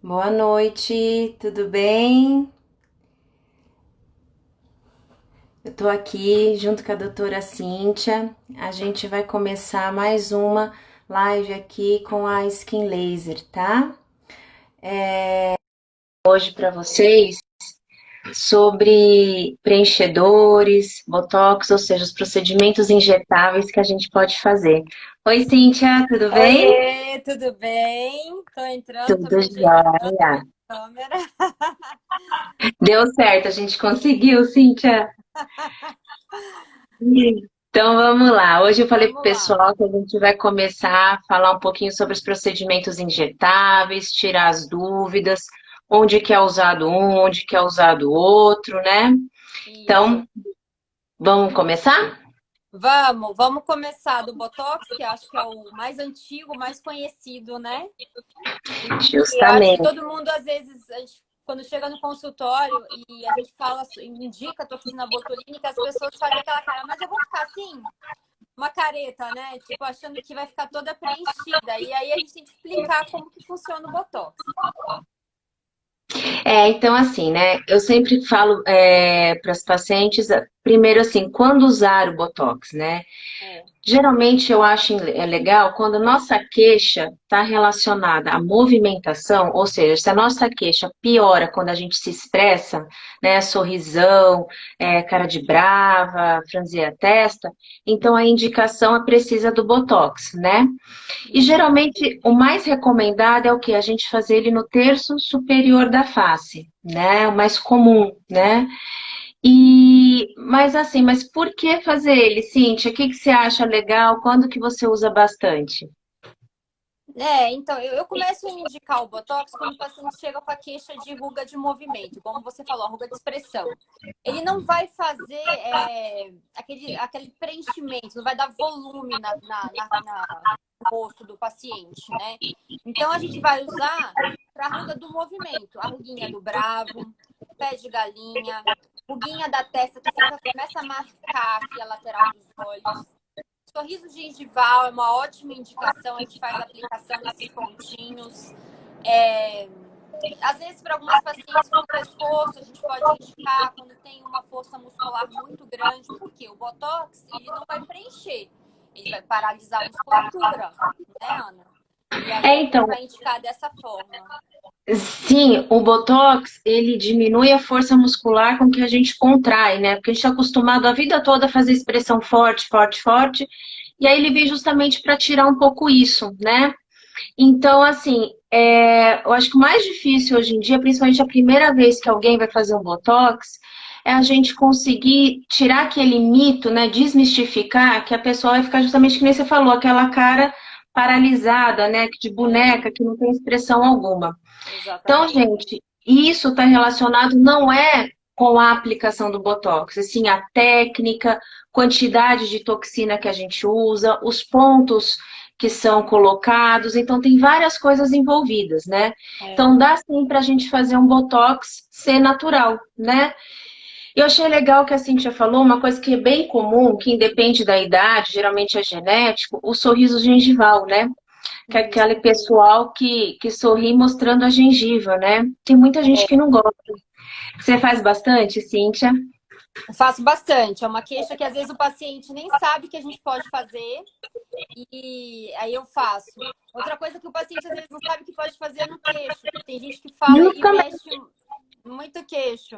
Boa noite, tudo bem? Eu tô aqui junto com a doutora Cíntia. A gente vai começar mais uma live aqui com a Skin Laser, tá? Hoje para vocês sobre preenchedores, botox, ou seja, os procedimentos injetáveis que a gente pode fazer. Oi, Cíntia, tudo bem? Oiê, tudo bem? Tô entrando, tô Tudo me ajeitando jóia. na câmera. Deu certo, a gente conseguiu, Cíntia. Então vamos lá. Hoje eu falei para o Vamos lá. pessoal que a gente vai começar a falar um pouquinho sobre os procedimentos injetáveis, tirar as dúvidas, onde que é usado um, onde que é usado o outro, né? Isso. Então, vamos começar? Vamos começar do Botox, que acho que é o mais antigo, mais conhecido, né? E eu acho que Justamente. todo mundo, às vezes, quando chega no consultório e a gente fala, indica toxina botulínica, as pessoas fazem aquela cara, mas eu vou ficar assim? Uma careta, né? Tipo, achando que vai ficar toda preenchida. E aí a gente tem que explicar como que funciona o Botox. Então assim, né? Eu sempre falo para as pacientes, primeiro assim, quando usar o Botox, né? É. Geralmente eu acho legal quando a nossa queixa está relacionada à movimentação, ou seja, se a nossa queixa piora quando a gente se expressa, né, sorrisão, cara de brava, franzir a testa, então a indicação é precisa do Botox, né? E Isso. geralmente o mais recomendado é o que? A gente fazer ele no terço superior da face, né? O mais comum, né? Mas assim, mas por que fazer ele, Cíntia? O que que você acha legal? Quando que você usa bastante? Então, eu começo a indicar o Botox quando o paciente chega com a queixa de ruga de movimento, como você falou, a ruga de expressão. Ele não vai fazer aquele preenchimento, não vai dar volume no rosto do paciente, né? Então, a gente vai usar para a ruga do movimento, a ruguinha do bravo, pé de galinha, ruguinha da testa que começa a marcar aqui a lateral dos olhos. Sorriso gengival é uma ótima indicação, a gente faz a aplicação nesses pontinhos. É, Às vezes, para algumas pacientes com pescoço, a gente pode indicar quando tem uma força muscular muito grande, porque o Botox ele não vai preencher, ele vai paralisar a musculatura, né, Ana? E aí a gente Então, vai indicar dessa forma. sim, o Botox, ele diminui a força muscular com que a gente contrai, né? Porque a gente está acostumado a vida toda a fazer expressão forte, forte, forte, e aí ele vem justamente para tirar um pouco isso, né? Então, assim, eu acho que o mais difícil hoje em dia, principalmente a primeira vez que alguém vai fazer um Botox, é a gente conseguir tirar aquele mito, né, desmistificar que a pessoa vai ficar justamente que nem você falou, aquela cara paralisada, né, de É, boneca, que não tem expressão alguma. Então, exatamente. gente, isso está relacionado não é com a aplicação do Botox, assim, a técnica, quantidade de toxina que a gente usa, os pontos que são colocados, então tem várias coisas envolvidas, né? É. Então dá sim para a gente fazer um Botox ser natural, né? Eu achei legal que a Cintia falou uma coisa que é bem comum, que independe da idade, geralmente é genético, o sorriso gengival, né? Que é Isso. aquele pessoal que sorri mostrando a gengiva, né? Tem muita gente que não gosta. Você faz bastante, Cíntia? Eu faço bastante. É uma queixa que às vezes o paciente nem sabe que a gente pode fazer. E aí eu faço. Outra coisa que o paciente às vezes não sabe que pode fazer é no queixo. Tem gente que fala e Nunca mexe muito o queixo.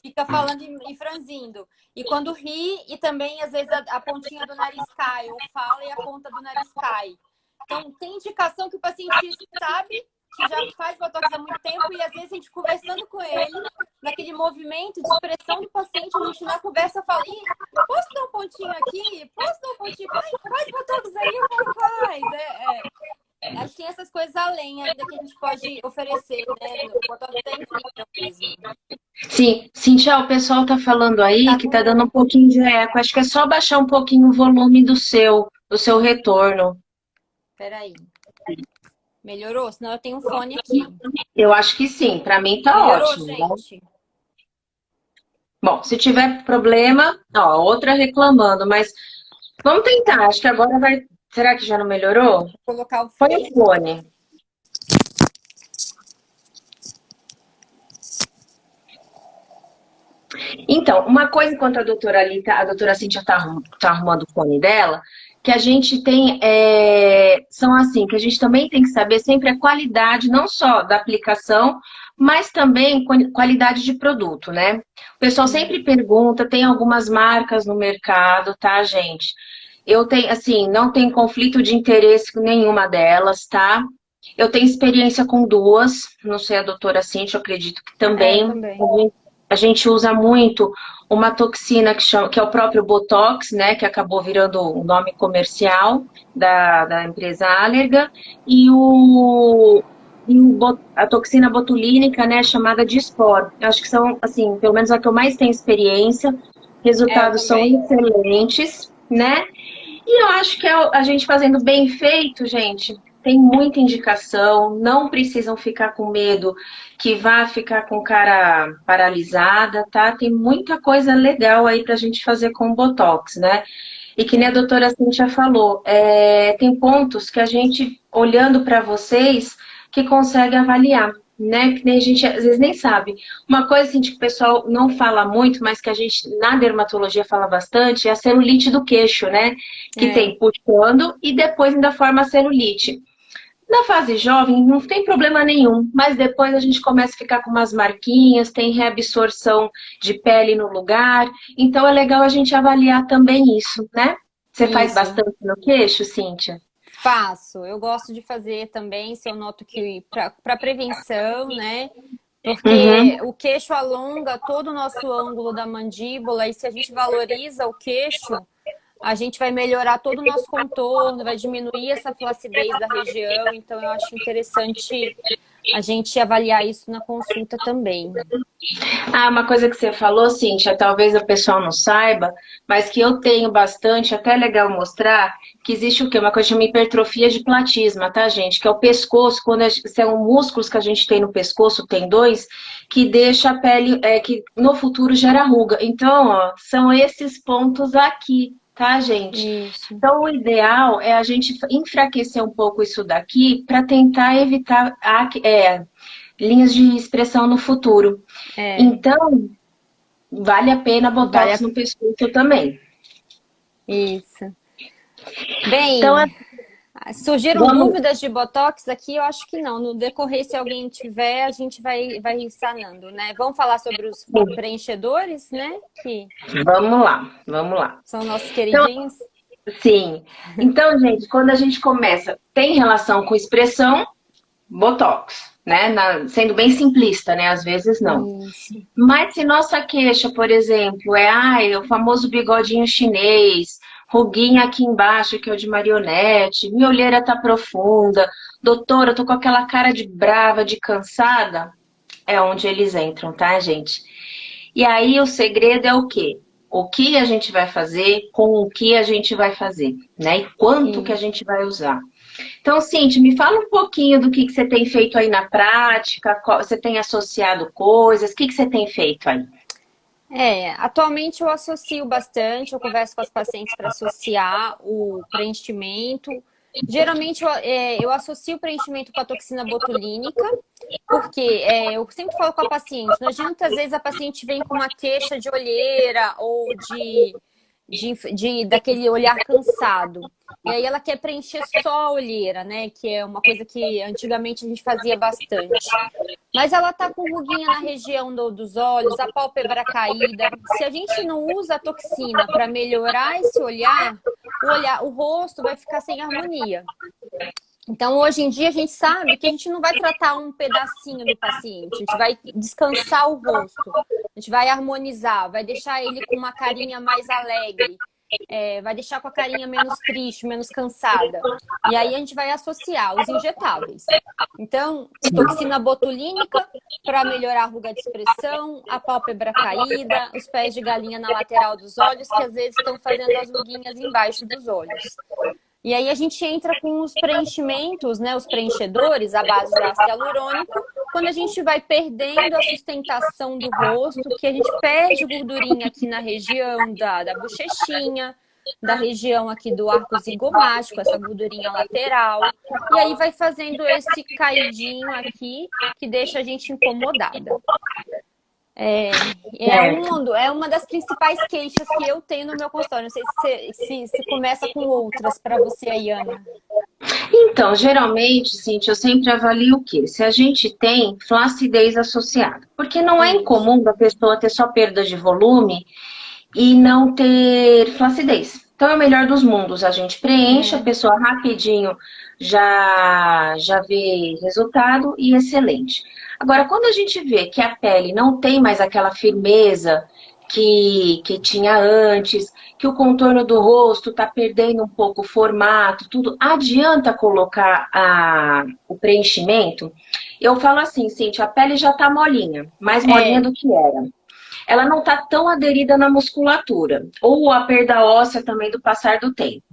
Fica falando e franzindo. E quando ri, e também às vezes a pontinha do nariz cai, ou fala e a ponta do nariz cai. Então, tem indicação que o paciente sabe que já faz botox há muito tempo e às vezes a gente conversando com ele, naquele movimento de expressão do paciente, a gente na conversa fala, ih, posso dar um pontinho aqui? Posso dar um pontinho? Faz botox aí, eu falo, faz. A gente tem essas coisas além ainda que a gente pode oferecer, né? O botox é incrível mesmo. Sim, Cintia, o pessoal tá falando aí Tá que tá dando um com. pouquinho de eco. Acho que é só baixar um pouquinho o volume do seu retorno. Peraí. Melhorou? Senão eu tenho um fone aqui. Eu acho que sim, para mim tá Melhorou, ótimo, né? gente? Bom, se tiver problema, ó, outra reclamando, mas vamos tentar. Acho que agora vai. Será que já não melhorou? Vou colocar o Põe o fone. fone. Então, uma coisa enquanto a doutora Cíntia tá arrumando o fone dela, que a gente tem, são assim, que a gente também tem que saber sempre a qualidade, não só da aplicação, mas também qualidade de produto, né? O pessoal sempre pergunta, tem algumas marcas no mercado, tá, gente? Eu tenho, assim, não tenho conflito de interesse com nenhuma delas, tá? Eu tenho experiência com duas, não sei a doutora Cintia, eu acredito que É, também. também. A gente usa muito uma toxina que é o próprio Botox, né? Que acabou virando o nome comercial da empresa Allergan, e, a toxina botulínica, né? Chamada de Spor. Eu acho que são, assim, pelo menos a que eu mais tenho experiência. É, eu Resultados são também. excelentes, né? E eu acho que a gente fazendo bem feito, gente, tem muita indicação, não precisam ficar com medo que vá ficar com cara paralisada, tá? Tem muita coisa legal aí pra gente fazer com o Botox, né? E que nem a doutora Cintia falou, tem pontos que a gente, olhando para vocês, que consegue avaliar, né? Que nem a gente às vezes nem sabe. Uma coisa assim, que o pessoal não fala muito, mas que a gente na dermatologia fala bastante, é a celulite do queixo, né? Que É, tem puxando e depois ainda forma a celulite. Na fase jovem não tem problema nenhum, mas depois a gente começa a ficar com umas marquinhas, tem reabsorção de pele no lugar, então é legal a gente avaliar também isso, né? Você faz isso. bastante no queixo, Cíntia? Faço. Eu gosto de fazer também, se eu noto que para prevenção, né? Porque Uhum. o queixo alonga todo o nosso ângulo da mandíbula e se a gente valoriza o queixo, a gente vai melhorar todo o nosso contorno, vai diminuir essa flacidez da região. Então, eu acho interessante a gente avaliar isso na consulta também. Ah, uma coisa que você falou, Cíntia, talvez o pessoal não saiba, mas que eu tenho bastante, até é legal mostrar, que existe o quê? Uma coisa chamada hipertrofia de platisma, tá, gente? Que é o pescoço, são músculos que a gente tem no pescoço, tem dois, que deixa a pele, que no futuro gera ruga. Então, ó, são esses pontos aqui, tá, gente? Isso. Então, o ideal é a gente enfraquecer um pouco isso daqui para tentar evitar linhas de expressão no futuro. É, Então, vale a pena vale botox a... no pescoço também. Isso. Então, Bem, surgiram vamos. dúvidas de Botox aqui? Eu acho que não. No decorrer, se alguém tiver, a gente vai sanando, né? Vamos falar sobre os preenchedores, né? Que Vamos lá, vamos lá. são nossos Então, queridinhos. sim. Então, gente, quando a gente começa, tem relação com expressão, botox, né? Sendo bem simplista, né? Às vezes não. Isso. Mas se nossa queixa, por exemplo, o famoso bigodinho chinês, ruguinha aqui embaixo, que é o de marionete, minha olheira tá profunda, doutora, eu tô com aquela cara de brava, de cansada, é onde eles entram, tá, gente? E aí o segredo é o quê? O que a gente vai fazer, com o que a gente vai fazer, né? E quanto que a Isso. gente vai usar. Então, Cintia, me fala um pouquinho do que você tem feito aí na prática, você tem associado coisas, o que você tem feito aí? Atualmente eu associo bastante, eu converso com as pacientes para associar o preenchimento. Geralmente eu associo o preenchimento com a toxina botulínica, porque eu sempre falo com a paciente, não adianta às vezes a paciente vem com uma queixa de olheira ou daquele olhar cansado. E aí ela quer preencher só a olheira, né? Que é uma coisa que antigamente a gente fazia bastante. Mas ela tá com ruguinha na região dos olhos, a pálpebra caída. Se a gente não usa a toxina para melhorar esse o rosto vai ficar sem harmonia. Então, hoje em dia, a gente sabe que a gente não vai tratar um pedacinho do paciente, a gente vai descansar o rosto, a gente vai harmonizar, vai deixar ele com uma carinha mais alegre, vai deixar com a carinha menos triste, menos cansada. E aí a gente vai associar os injetáveis. Então, toxina botulínica para melhorar a ruga de expressão, a pálpebra caída, os pés de galinha na lateral dos olhos, que às vezes estão fazendo as ruguinhas embaixo dos olhos. E aí a gente entra com os preenchimentos, né, os preenchedores à base de ácido hialurônico, quando a gente vai perdendo a sustentação do rosto, que a gente perde gordurinha aqui na região da bochechinha, da região aqui do arco zigomático, essa gordurinha lateral. E aí vai fazendo esse caidinho aqui, que deixa a gente incomodada. É, é uma das principais queixas que eu tenho no meu consultório. Não sei se começa com outras para você aí, Ana. Então, geralmente, Cintia, eu sempre avalio o quê? Se a gente tem flacidez associada. Porque não é Isso. incomum da pessoa ter só perda de volume e não ter flacidez. Então, é o melhor dos mundos. A gente preenche, a É, pessoa rapidinho já vê resultado e excelente. Agora, quando a gente vê que a pele não tem mais aquela firmeza que tinha antes, que o contorno do rosto está perdendo um pouco o formato, tudo, adianta colocar o preenchimento? Eu falo assim, Cintia, a pele já está molinha, mais molinha é, do que era. Ela não está tão aderida na musculatura, ou a perda óssea também do passar do tempo.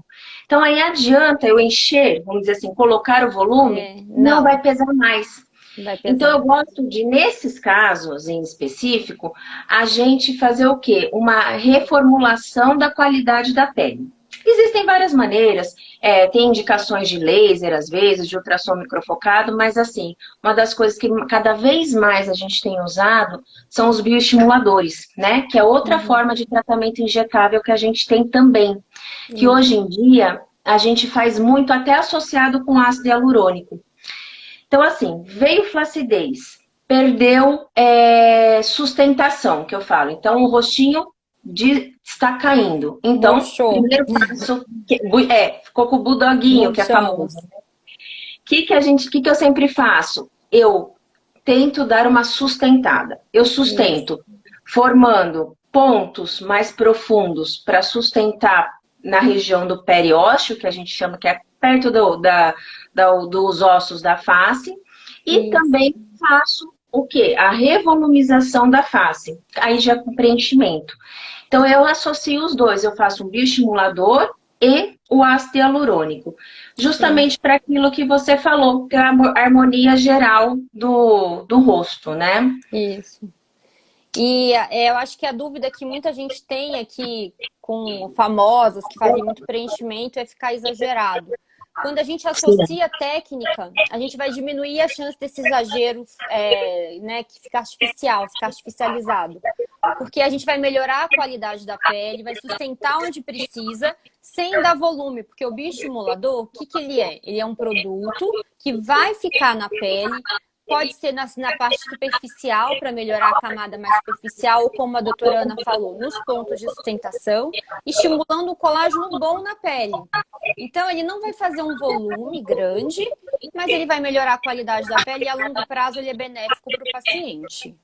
Então aí adianta eu encher, vamos dizer assim, colocar o volume, não não, vai pesar mais. vai Então pesar. eu gosto de, nesses casos em específico, a gente fazer o quê? Uma reformulação da qualidade da pele. Existem várias maneiras, tem indicações de laser, às vezes, de ultrassom microfocado, mas assim, uma das coisas que cada vez mais a gente tem usado são os bioestimuladores, né? Que é outra Uhum, forma de tratamento injetável que a gente tem também. Que isso. hoje em dia a gente faz muito até associado com ácido hialurônico. Então, assim, veio flacidez, perdeu sustentação, que eu falo. Então, o rostinho está caindo. Então, Murchou. primeiro passo, ficou com o budoguinho, que é famoso. Murchamos. Que eu sempre faço? Eu tento dar uma sustentada. Eu Isso. sustento formando pontos mais profundos para sustentar na região do periósteo, que a gente chama que é perto dos ossos da face, e Isso. também faço o quê? A revolumização da face, aí já com preenchimento. Então eu associo os dois, eu faço um bioestimulador e o ácido hialurônico, Sim. justamente para aquilo que você falou, que é a harmonia geral do rosto, né? Isso. E eu acho que a dúvida que muita gente tem aqui com famosas que fazem muito preenchimento é ficar exagerado. Quando a gente Sim. associa a técnica, a gente vai diminuir a chance desse exagero, né, que fica artificial, ficar artificializado. Porque a gente vai melhorar a qualidade da pele, vai sustentar onde precisa, sem dar volume. Porque o bioestimulador, o que que ele é? Ele é um produto que vai ficar na pele, pode ser na parte superficial, para melhorar a camada mais superficial, ou como a doutora Ana falou, nos pontos de sustentação, estimulando o colágeno bom na pele. Então, ele não vai fazer um volume grande, mas ele vai melhorar a qualidade da pele e a longo prazo ele é benéfico para o paciente.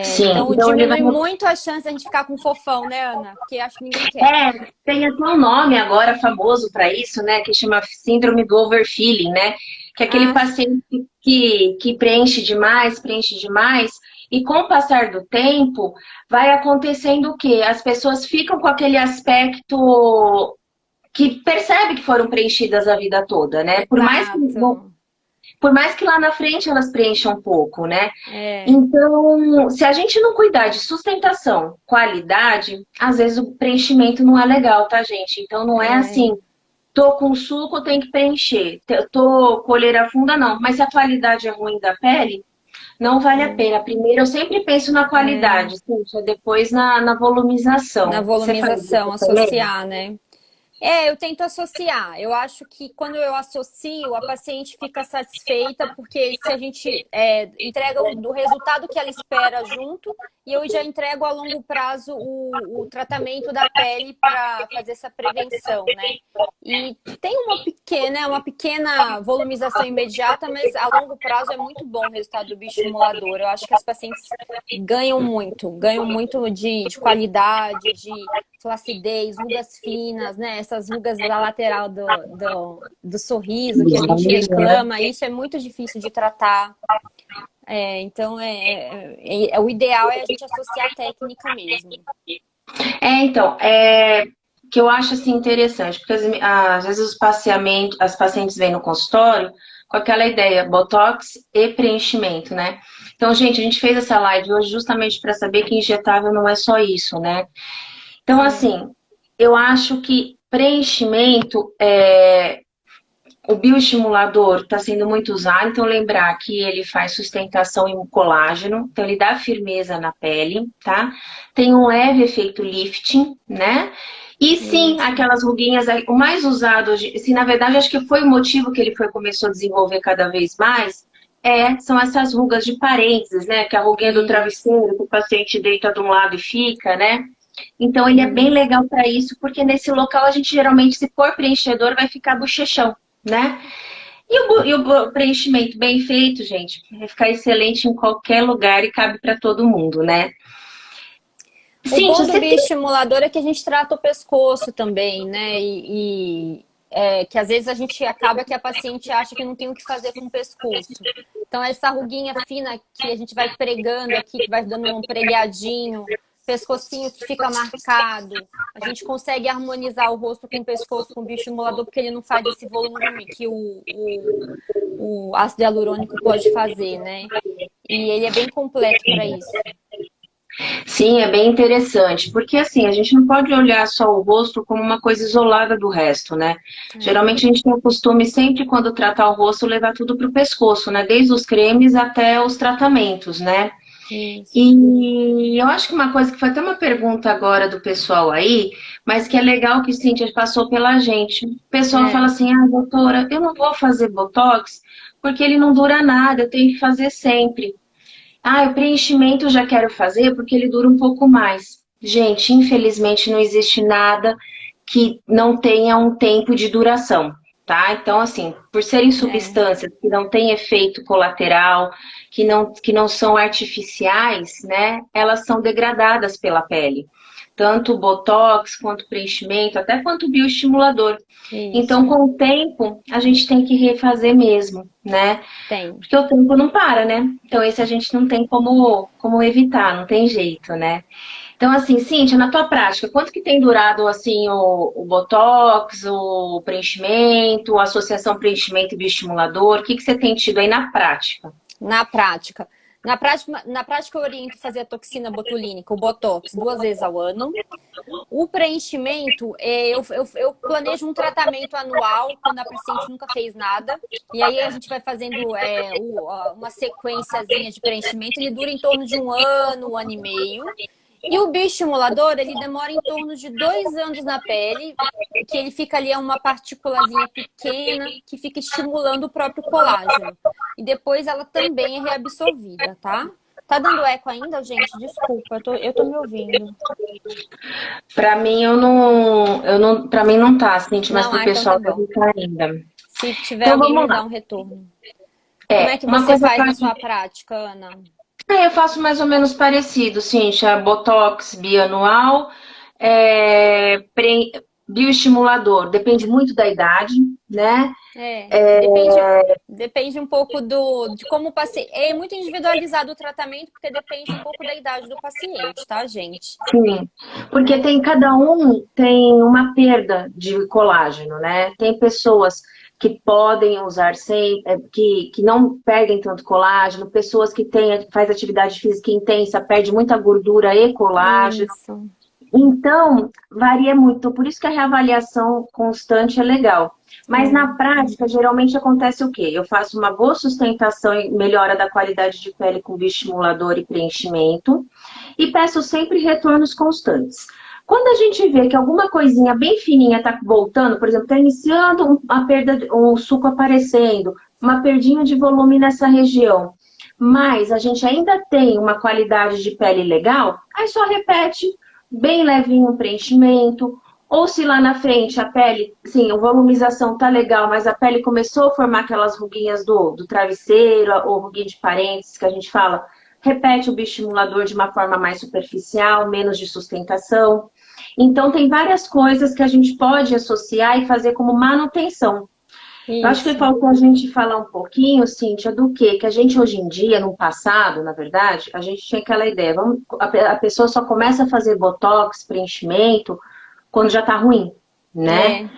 Sim, Então, então ele vai. diminui muito a chance de a gente ficar com fofão, né, Ana? Porque acho que ninguém quer. Tem até um nome agora famoso para isso, né? Que chama síndrome do overfilling, né? Que é aquele Ah, paciente que preenche demais, e com o passar do tempo, vai acontecendo o quê? As pessoas ficam com aquele aspecto que percebe que foram preenchidas a vida toda, né? exato. Por mais que lá na frente elas preencham um pouco, né? É, Então, se a gente não cuidar de sustentação, qualidade, às vezes o preenchimento não é legal, tá, gente? Então não é é, assim, tô com suco, tem que preencher. Tô com olheira funda, não. Mas se a qualidade é ruim da pele, não vale a pena. Primeiro, eu sempre penso na é. qualidade, Cíntia, depois na Na volumização. Você faz volumização, isso também? associar, né? Eu tento associar. Eu acho que quando eu associo, a paciente fica satisfeita, porque se a gente entrega o resultado que ela espera junto, e eu já entrego a longo prazo o tratamento da pele para fazer essa prevenção, né? E tem uma pequena volumização imediata, mas a longo prazo é muito bom o resultado do bioestimulador. Eu acho que as pacientes ganham muito de qualidade, de flacidez, rugas finas, né? Essas rugas da lateral do sorriso que a gente reclama, isso é muito difícil de tratar. Então, o ideal é a gente associar a técnica mesmo. Então, que eu acho assim interessante, porque às vezes as pacientes vêm no consultório com aquela ideia, botox e preenchimento, né? Então, gente, a gente fez essa live hoje justamente para saber que injetável não é só isso, né? Então, Sim, assim, eu acho que preenchimento o bioestimulador está sendo muito usado, então lembrar que ele faz sustentação em colágeno, então ele dá firmeza na pele, tá? Tem um leve efeito lifting, né? E sim, aquelas ruguinhas, o mais usado hoje, assim, na verdade, acho que foi o motivo que ele começou a desenvolver cada vez mais, são essas rugas de parênteses, né? Que é a ruguinha do travesseiro, que o paciente deita de um lado e fica, né? Então ele é bem legal para isso, porque nesse local a gente geralmente, se for preenchedor, vai ficar bochechão, né? E o preenchimento bem feito, gente, vai ficar excelente em qualquer lugar e cabe para todo mundo, né? O Sim, bom do você tem... bioestimulador é que a gente trata o pescoço também, né? Que às vezes a gente acaba que a paciente acha que não tem o que fazer com o pescoço. Então, essa ruguinha fina que a gente vai pregando aqui, que vai dando um pregadinho, pescocinho que fica marcado, a gente consegue harmonizar o rosto com o pescoço com o bioestimulador, porque ele não faz esse volume que o ácido hialurônico pode fazer, né? E ele é bem completo para isso. Sim, é bem interessante, porque assim, a gente não pode olhar só o rosto como uma coisa isolada do resto, né? Geralmente a gente tem o costume sempre, quando tratar o rosto, levar tudo para o pescoço, né? Desde os cremes até os tratamentos, né? Isso. E eu acho que uma coisa que foi até uma pergunta agora do pessoal aí, mas que é legal que Cíntia passou pela gente. O pessoal fala assim, doutora, eu não vou fazer Botox porque ele não dura nada, eu tenho que fazer sempre. O preenchimento eu já quero fazer porque ele dura um pouco mais. Gente, infelizmente não existe nada que não tenha um tempo de duração, tá? Então, assim, por serem substâncias que não têm efeito colateral, que não são artificiais, né? Elas são degradadas pela pele. Tanto o botox, quanto o preenchimento, até quanto o bioestimulador. Isso. Então, com o tempo, a gente tem que refazer mesmo, né? Tem. Porque o tempo não para, né? Então, esse a gente não tem como evitar, não tem jeito, né? Então, assim, Cíntia, na tua prática, quanto que tem durado, assim, o Botox, o preenchimento, a associação preenchimento e bioestimulador? O que você tem tido aí na prática? Na prática. Na prática, eu oriento fazer a toxina botulínica, o Botox, 2 vezes ao ano. O preenchimento, eu planejo um tratamento anual, quando a paciente nunca fez nada. E aí a gente vai fazendo uma sequenciazinha de preenchimento. Ele dura em torno de 1 ano e meio. E o bioestimulador, ele demora em torno de 2 anos na pele, que ele fica ali uma partículazinha pequena, que fica estimulando o próprio colágeno. E depois ela também é reabsorvida, tá? Tá dando eco ainda, gente? Desculpa, eu tô me ouvindo. Pra mim, pra mim não tá, Cintia, mas pro Então pessoal tá bom. tá ainda. Se tiver Então, alguém, vamos me dá lá. um retorno. Como é que Uma você coisa faz na sua prática, Ana? Eu faço mais ou menos parecido, Cíntia. Botox bianual, bioestimulador. Depende muito da idade, né? Depende um pouco de como o paciente... É muito individualizado o tratamento, porque depende um pouco da idade do paciente, tá, gente? Sim, porque cada um tem uma perda de colágeno, né? Tem pessoas que podem usar sem, que não perdem tanto colágeno, pessoas que faz atividade física intensa, perde muita gordura e colágeno. Isso. Então, varia muito. Por isso que a reavaliação constante é legal. Mas na prática, geralmente acontece o quê? Eu faço uma boa sustentação e melhora da qualidade de pele com bioestimulador e preenchimento. E peço sempre retornos constantes. Quando a gente vê que alguma coisinha bem fininha está voltando, por exemplo, está iniciando a perda, um suco aparecendo, uma perdinha de volume nessa região, mas a gente ainda tem uma qualidade de pele legal, aí só repete bem levinho o preenchimento, ou se lá na frente a pele, sim, a volumização tá legal, mas a pele começou a formar aquelas ruguinhas do travesseiro, ou ruguinha de parênteses que a gente fala, repete o bioestimulador de uma forma mais superficial, menos de sustentação. Então, tem várias coisas que a gente pode associar e fazer como manutenção. Isso. Eu acho que faltou a gente falar um pouquinho, Cíntia, do que a gente hoje em dia, no passado, na verdade, a gente tinha aquela ideia, a pessoa só começa a fazer botox, preenchimento, quando já tá ruim, né?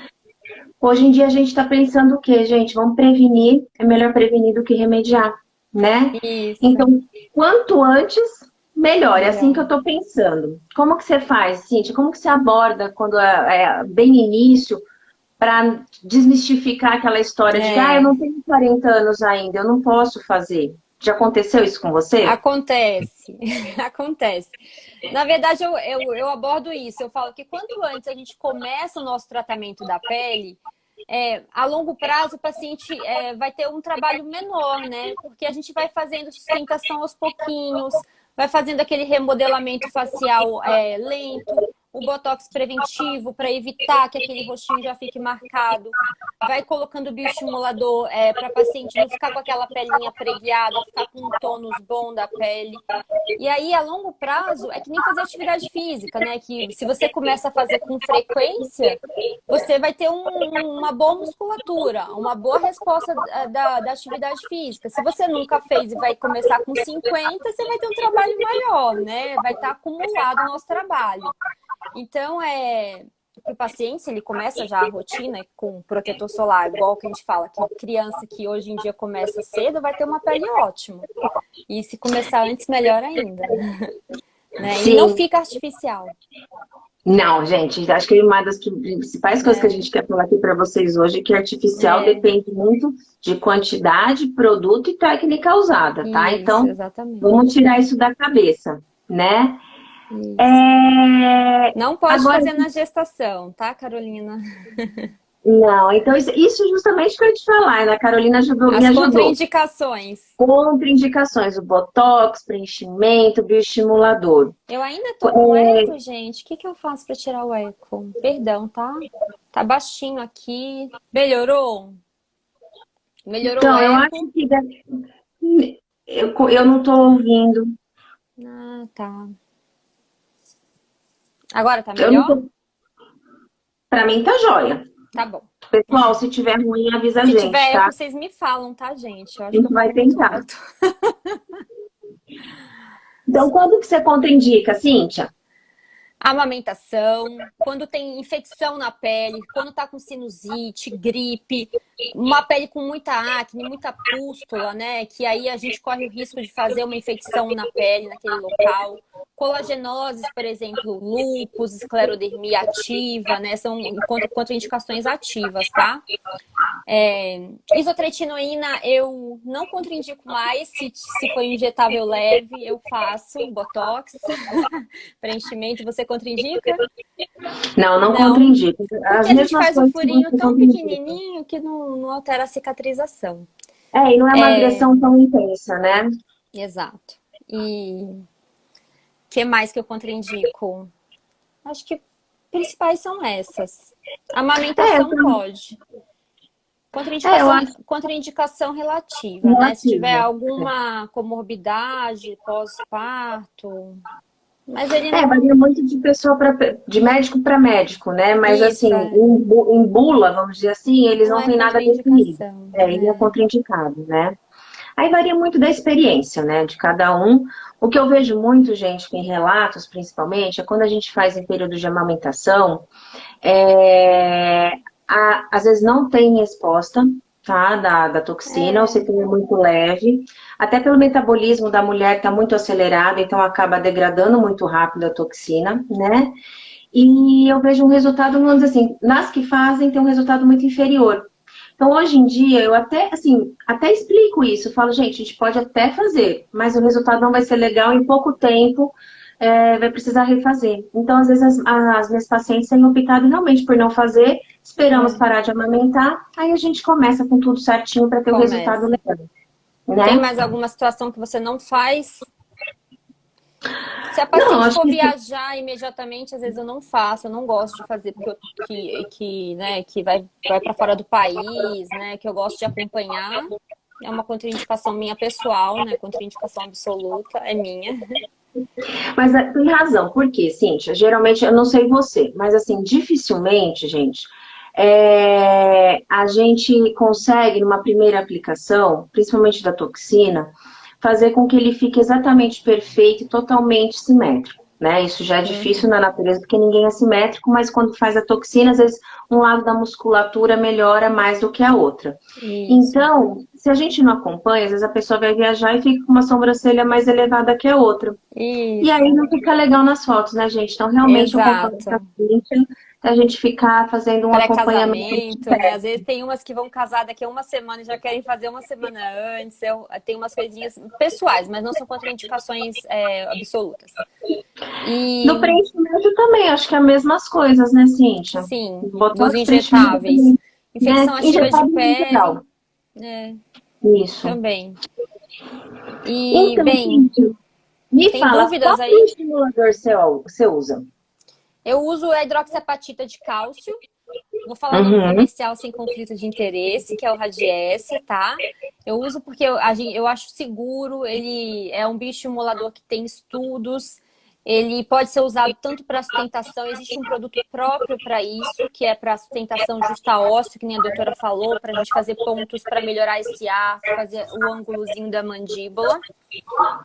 Hoje em dia a gente tá pensando o quê, gente? Vamos prevenir, é melhor prevenir do que remediar, né? Isso. Então, quanto antes, melhor. É assim que eu tô pensando. Como que você faz, Cíntia? Como que você aborda quando é bem início? para desmistificar aquela história de que eu não tenho 40 anos ainda, eu não posso fazer. Já aconteceu isso com você? Acontece, acontece. Na verdade, eu abordo isso. Eu falo que quanto antes a gente começa o nosso tratamento da pele, a longo prazo o paciente vai ter um trabalho menor, né? Porque a gente vai fazendo sustentação aos pouquinhos, vai fazendo aquele remodelamento facial lento, o botox preventivo para evitar que aquele rostinho já fique marcado, vai colocando bioestimulador para paciente não ficar com aquela pelinha preguiada, ficar com um tônus bom da pele. E aí, a longo prazo, é que nem fazer atividade física, né? Que se você começa a fazer com frequência, você vai ter uma boa musculatura, uma boa resposta da atividade física. Se você nunca fez e vai começar com 50, você vai ter um trabalho maior, né? Vai estar acumulado o nosso trabalho. Então, o paciente, se ele começa já a rotina com protetor solar, igual que a gente fala, que criança que hoje em dia começa cedo vai ter uma pele ótima. E se começar antes, melhor ainda. Né? E não fica artificial. Não, gente, acho que uma das principais coisas que a gente quer falar aqui para vocês hoje é que artificial depende muito de quantidade, produto e técnica usada, tá? Isso, então, exatamente. Vamos tirar isso da cabeça, né? Não pode fazer na gestação, tá, Carolina? Não, então isso justamente que eu ia te falar, né? A Carolina me ajudou. As contraindicações. Contraindicações, o botox, preenchimento, bioestimulador. Eu ainda tô com eco, gente. O que eu faço para tirar o eco? Perdão, tá? Tá baixinho aqui. Melhorou? Melhorou então, o eco? Eu acho que eu não tô ouvindo. Ah, tá. Agora tá melhor? Pra mim tá jóia. Tá bom. Pessoal, se tiver ruim, avisa a gente, Se tiver tá? eco, vocês me falam, tá, gente? Eu acho a gente que vai tentar. Então, quando que você contraindica, Cíntia? Amamentação, quando tem infecção na pele, quando tá com sinusite, gripe, uma pele com muita acne, muita pústula, né? Que aí a gente corre o risco de fazer uma infecção na pele, naquele local. Colagenoses, por exemplo, lúpus, esclerodermia ativa, né? São contraindicações ativas, tá? Isotretinoína eu não contraindico mais. Se for injetável leve, eu faço botox, preenchimento. Você contraindica? Não contraindico. Porque a gente faz um furinho tão pequenininho que não altera a cicatrização. E não é uma agressão tão intensa, né? Exato. E o que mais que eu contraindico? Acho que principais são essas. Amamentação pode. Contraindicação relativa, né? Se tiver alguma comorbidade, pós-parto. Mas ele não... varia muito de pessoa de médico para médico, né? Mas Isso, assim, em bula, vamos dizer assim, eles não têm nada definido. Ele é contraindicado, né? Aí varia muito da experiência, né? De cada um. O que eu vejo muito, gente, em relatos, principalmente, é quando a gente faz em período de amamentação, às vezes não tem resposta, tá? Da toxina, ou se tem muito leve. Até pelo metabolismo da mulher tá muito acelerado, então acaba degradando muito rápido a toxina, né? E eu vejo um resultado, vamos dizer assim, nas que fazem tem um resultado muito inferior. Então, hoje em dia, eu até explico isso. Eu falo, gente, a gente pode até fazer, mas o resultado não vai ser legal em pouco tempo, vai precisar refazer. Então, às vezes, as minhas pacientes têm optado realmente por não fazer, esperamos parar de amamentar, aí a gente começa com tudo certinho para ter um resultado legal. Né? Tem mais alguma situação que você não faz? Se a paciente for viajar imediatamente, às vezes eu não faço, eu não gosto de fazer, porque que vai para fora do país, né? Que eu gosto de acompanhar. É uma contraindicação minha pessoal, né? Contraindicação absoluta, é minha. Mas tem razão, por quê, Cíntia? Geralmente, eu não sei você, mas assim, dificilmente, gente, a gente consegue, numa primeira aplicação, principalmente da toxina, fazer com que ele fique exatamente perfeito e totalmente simétrico, né? Isso já é difícil na natureza, porque ninguém é simétrico, mas quando faz a toxina, às vezes um lado da musculatura melhora mais do que a outra. Isso. Então, se a gente não acompanha, às vezes a pessoa vai viajar e fica com uma sobrancelha mais elevada que a outra. Isso. E aí não fica legal nas fotos, né, gente? Então, realmente, eu concordo com a Cíntia, a gente ficar fazendo um acompanhamento. Pré-casamento, né? Às vezes tem umas que vão casar daqui a uma semana e já querem fazer uma semana antes. Tem umas coisinhas pessoais, mas não são contraindicações absolutas. No preenchimento também, acho que é as mesmas coisas, né, Cíntia? Sim, dos Botox, injetáveis. preenchimento, Infecção né? ativa de Injetável em pele. geral. Isso. Também. E, Então, bem, Cíntia, me tem fala, dúvidas qual aí? estimulador você usa? Eu uso a hidroxiapatita de cálcio. Vou falar o nome comercial sem conflito de interesse, que é o Radiesse, tá? Eu uso porque eu acho seguro, ele é um bioestimulador que tem estudos, ele pode ser usado tanto para sustentação, existe um produto próprio para isso, que é para sustentação justa óssea, que nem a doutora falou, para a gente fazer pontos para melhorar esse ar, fazer o ângulozinho da mandíbula.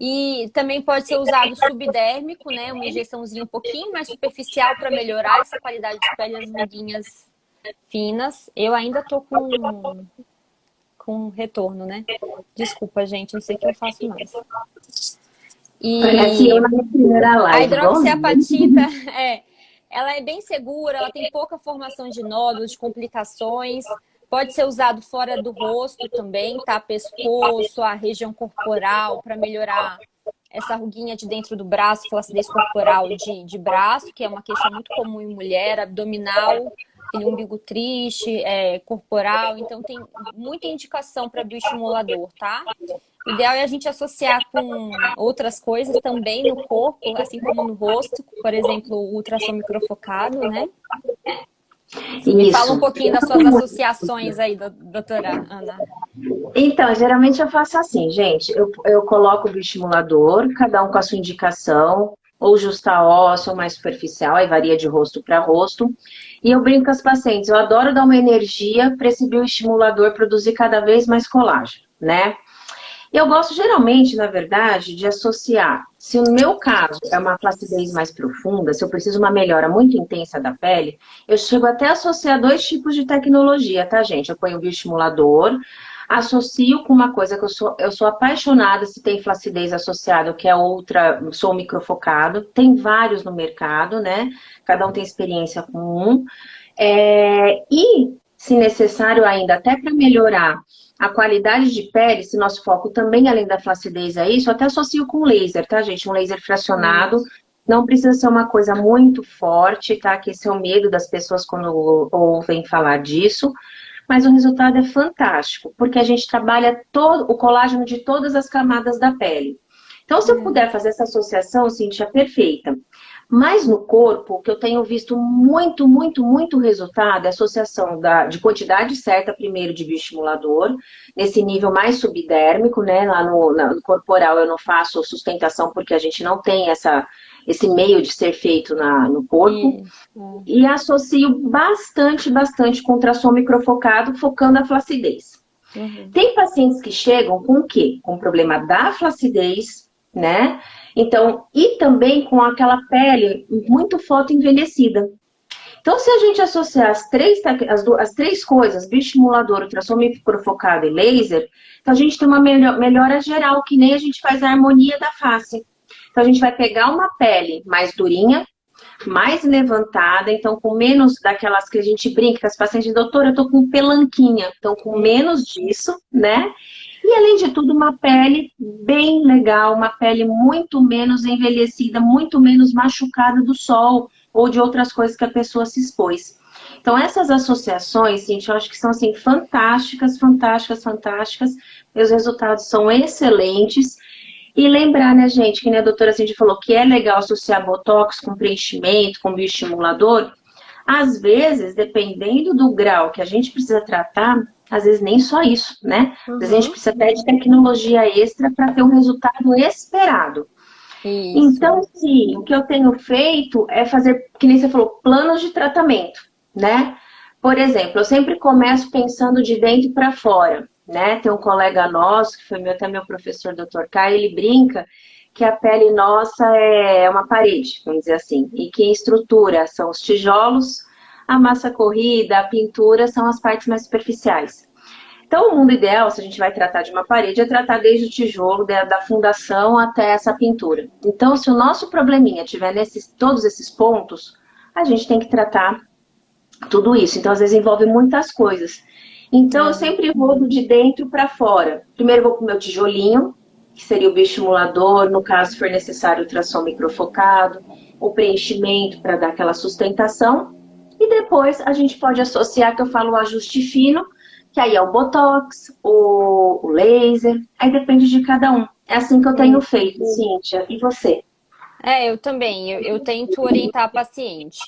E também pode ser usado subdérmico, né? Uma injeçãozinha um pouquinho mais superficial para melhorar essa qualidade de pele, as ruguinhas finas. Eu ainda tô com retorno, né? Desculpa, gente, não sei o que eu faço mais. Parece eu na minha primeira live. A hidroxiapatita, ela é bem segura, ela tem pouca formação de nódulos, de complicações. Pode ser usado fora do rosto também, tá? Pescoço, a região corporal, para melhorar essa ruguinha de dentro do braço, flacidez corporal de braço, que é uma queixa muito comum em mulher, abdominal, aquele umbigo triste, corporal. Então, tem muita indicação para bioestimulador, tá? O ideal é a gente associar com outras coisas também no corpo, assim como no rosto, por exemplo, o ultrassom microfocado, né? Me fala um pouquinho das suas associações aí, doutora Ana. Então, geralmente eu faço assim, gente. Eu coloco o bioestimulador, cada um com a sua indicação, ou justa óssea, ou mais superficial, aí varia de rosto para rosto. E eu brinco com as pacientes, eu adoro dar uma energia para esse bioestimulador produzir cada vez mais colágeno, né? Eu gosto geralmente, na verdade, de associar, se no meu caso é uma flacidez mais profunda, se eu preciso de uma melhora muito intensa da pele, eu chego até a associar 2 tipos de tecnologia, tá, gente? Eu ponho o bioestimulador, associo com uma coisa que eu sou apaixonada se tem flacidez associada, que é outra, sou microfocado, tem vários no mercado, né? Cada um tem experiência com um. E, se necessário ainda, até para melhorar a qualidade de pele, se nosso foco também, além da flacidez, é isso, eu até associo com laser, tá, gente? Um laser fracionado. Não precisa ser uma coisa muito forte, tá? Que esse é o medo das pessoas quando ouvem falar disso. Mas o resultado é fantástico, porque a gente trabalha todo o colágeno de todas as camadas da pele. Então, se eu puder fazer essa associação, Cíntia, perfeita. Mas no corpo, o que eu tenho visto muito, muito, muito resultado é a associação de quantidade certa, primeiro, de bioestimulador, nesse nível mais subdérmico, né? Lá no corporal eu não faço sustentação porque a gente não tem esse meio de ser feito no corpo. E associo bastante, bastante com ultrassom microfocado, focando a flacidez. Tem pacientes que chegam com o quê? Com o problema da flacidez, né? Então, e também com aquela pele muito fotoenvelhecida. Então, se a gente associar as três coisas, bioestimulador, ultrassom microfocado e laser, então a gente tem uma melhora geral, que nem a gente faz a harmonia da face. Então, a gente vai pegar uma pele mais durinha, mais levantada, então com menos daquelas que a gente brinca com as pacientes, doutora, eu tô com pelanquinha, então com menos disso, né? E além de tudo, uma pele bem legal, uma pele muito menos envelhecida, muito menos machucada do sol ou de outras coisas que a pessoa se expôs. Então essas associações, gente, eu acho que são assim fantásticas, fantásticas, fantásticas. Meus resultados são excelentes. E lembrar, né, gente, que nem a doutora Cindy falou, que é legal associar botox com preenchimento, com bioestimulador. Às vezes, dependendo do grau que a gente precisa tratar, às vezes nem só isso, né? Às vezes a gente precisa até de tecnologia extra para ter um resultado esperado. Isso. Então, sim, o que eu tenho feito é fazer, que nem você falou, planos de tratamento, né? Por exemplo, eu sempre começo pensando de dentro para fora. Né? Tem um colega nosso, que foi até meu professor, Dr. Caio, ele brinca que a pele nossa é uma parede, vamos dizer assim, e que a estrutura são os tijolos, a massa corrida, a pintura são as partes mais superficiais. Então, o mundo ideal, se a gente vai tratar de uma parede, é tratar desde o tijolo, da fundação até essa pintura. Então, se o nosso probleminha tiver todos esses pontos, a gente tem que tratar tudo isso. Então, às vezes, envolve muitas coisas. Então, eu sempre rodo de dentro para fora. Primeiro, eu vou para o meu tijolinho, que seria o bioestimulador, no caso, se for necessário, ultrassom microfocado, o preenchimento para dar aquela sustentação. E depois, a gente pode associar, que eu falo, o ajuste fino, que aí é o botox, o laser, aí depende de cada um. É assim que eu tenho feito, Cíntia. E você? Eu também. Eu tento orientar a paciente.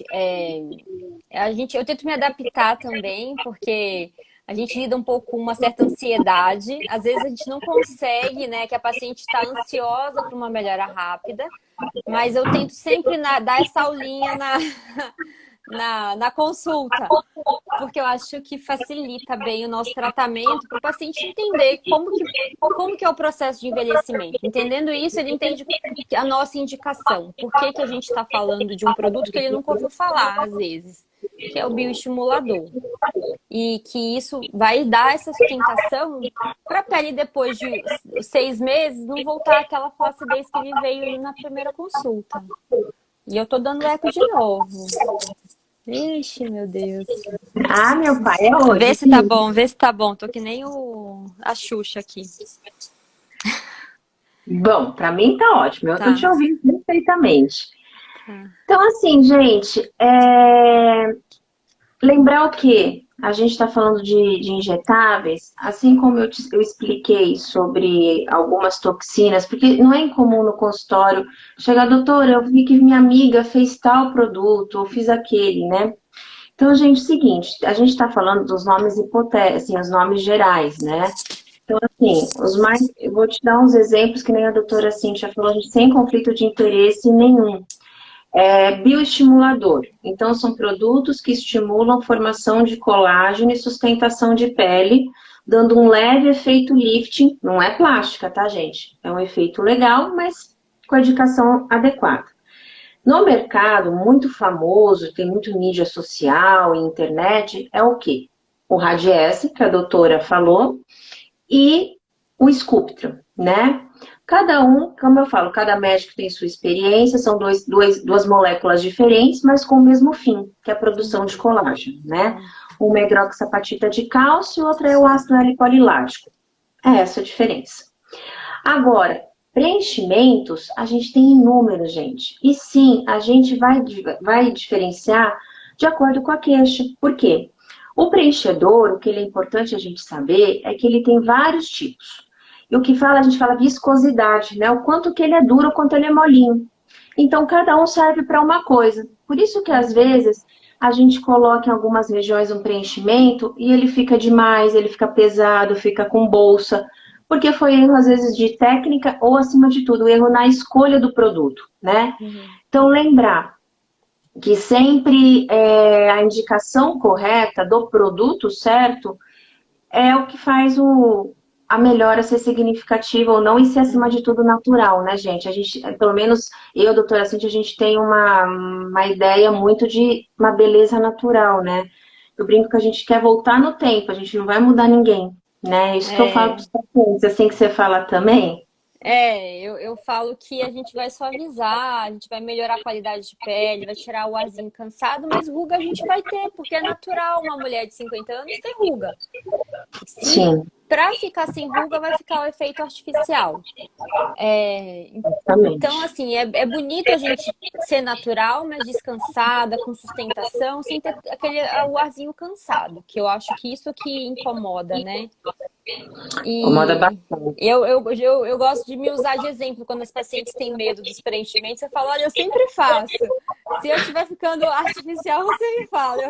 Eu tento me adaptar também, porque a gente lida um pouco com uma certa ansiedade. Às vezes a gente não consegue, né, que a paciente está ansiosa para uma melhora rápida, mas eu tento sempre dar essa aulinha na consulta, porque eu acho que facilita bem o nosso tratamento para o paciente entender como que é o processo de envelhecimento. Entendendo isso, ele entende a nossa indicação. Por que que a gente está falando de um produto que ele nunca ouviu falar, às vezes, que é o bioestimulador. E que isso vai dar essa sustentação para a pele depois de 6 meses não voltar àquela flacidez que ele veio na primeira consulta. E eu tô dando eco de novo. Ixi, meu Deus. Ah, meu pai, é hoje. Vê se tá bom, vê se tá bom. Tô que nem a Xuxa aqui. Bom, para mim tá ótimo. Eu tô Tá. te ouvindo perfeitamente. Tá. Então, assim, gente, lembrar o quê? A gente está falando de injetáveis, assim como eu expliquei sobre algumas toxinas, porque não é incomum no consultório chegar, doutora, eu vi que minha amiga fez tal produto, ou fiz aquele, né? Então, gente, é o seguinte, a gente está falando dos nomes hipotéticos, assim, os nomes gerais, né? Então, assim, eu vou te dar uns exemplos que nem a doutora Cíntia falou, sem conflito de interesse nenhum. Bioestimulador. Então, são produtos que estimulam a formação de colágeno e sustentação de pele, dando um leve efeito lifting. Não é plástica, tá, gente? É um efeito legal, mas com a indicação adequada. No mercado, muito famoso, tem muito mídia social e internet, é o quê? O Radiesse, que a doutora falou, e o Sculptra, né? Cada um, como eu falo, cada médico tem sua experiência, são duas moléculas diferentes, mas com o mesmo fim, que é a produção de colágeno, né? Uma é hidroxapatita de cálcio e outra é o ácido L-polilático. É essa a diferença. Agora, preenchimentos, a gente tem inúmeros, gente. E sim, a gente vai diferenciar de acordo com a queixa. Por quê? O preenchedor, o que ele é importante a gente saber, é que ele tem vários tipos. E o que a gente fala viscosidade, né? O quanto que ele é duro, o quanto ele é molinho. Então, cada um serve para uma coisa. Por isso que, às vezes, a gente coloca em algumas regiões um preenchimento e ele fica demais, ele fica pesado, fica com bolsa. Porque foi erro, às vezes, de técnica ou, acima de tudo, erro na escolha do produto, né? Então, lembrar que sempre a indicação correta do produto certo é o que faz a melhora ser significativa ou não e ser, acima de tudo, natural, né, gente? A gente, pelo menos eu, doutora Cintia, a gente tem uma ideia muito de uma beleza natural, né? Eu brinco que a gente quer voltar no tempo, a gente não vai mudar ninguém, né? Isso que eu falo para os pacientes, assim que você fala também. Eu falo que a gente vai suavizar, a gente vai melhorar a qualidade de pele, vai tirar o arzinho cansado, mas ruga a gente vai ter, porque é natural uma mulher de 50 anos ter ruga. Sim. Para ficar sem ruga, vai ficar o efeito artificial. Então, assim, é bonito a gente ser natural, mas descansada, com sustentação, sem ter o arzinho cansado, que eu acho que isso que incomoda, né? Incomoda bastante. Eu gosto de me usar de exemplo quando as pacientes têm medo dos preenchimentos. Eu falo, olha, eu sempre faço. Se eu estiver ficando artificial, você me fala.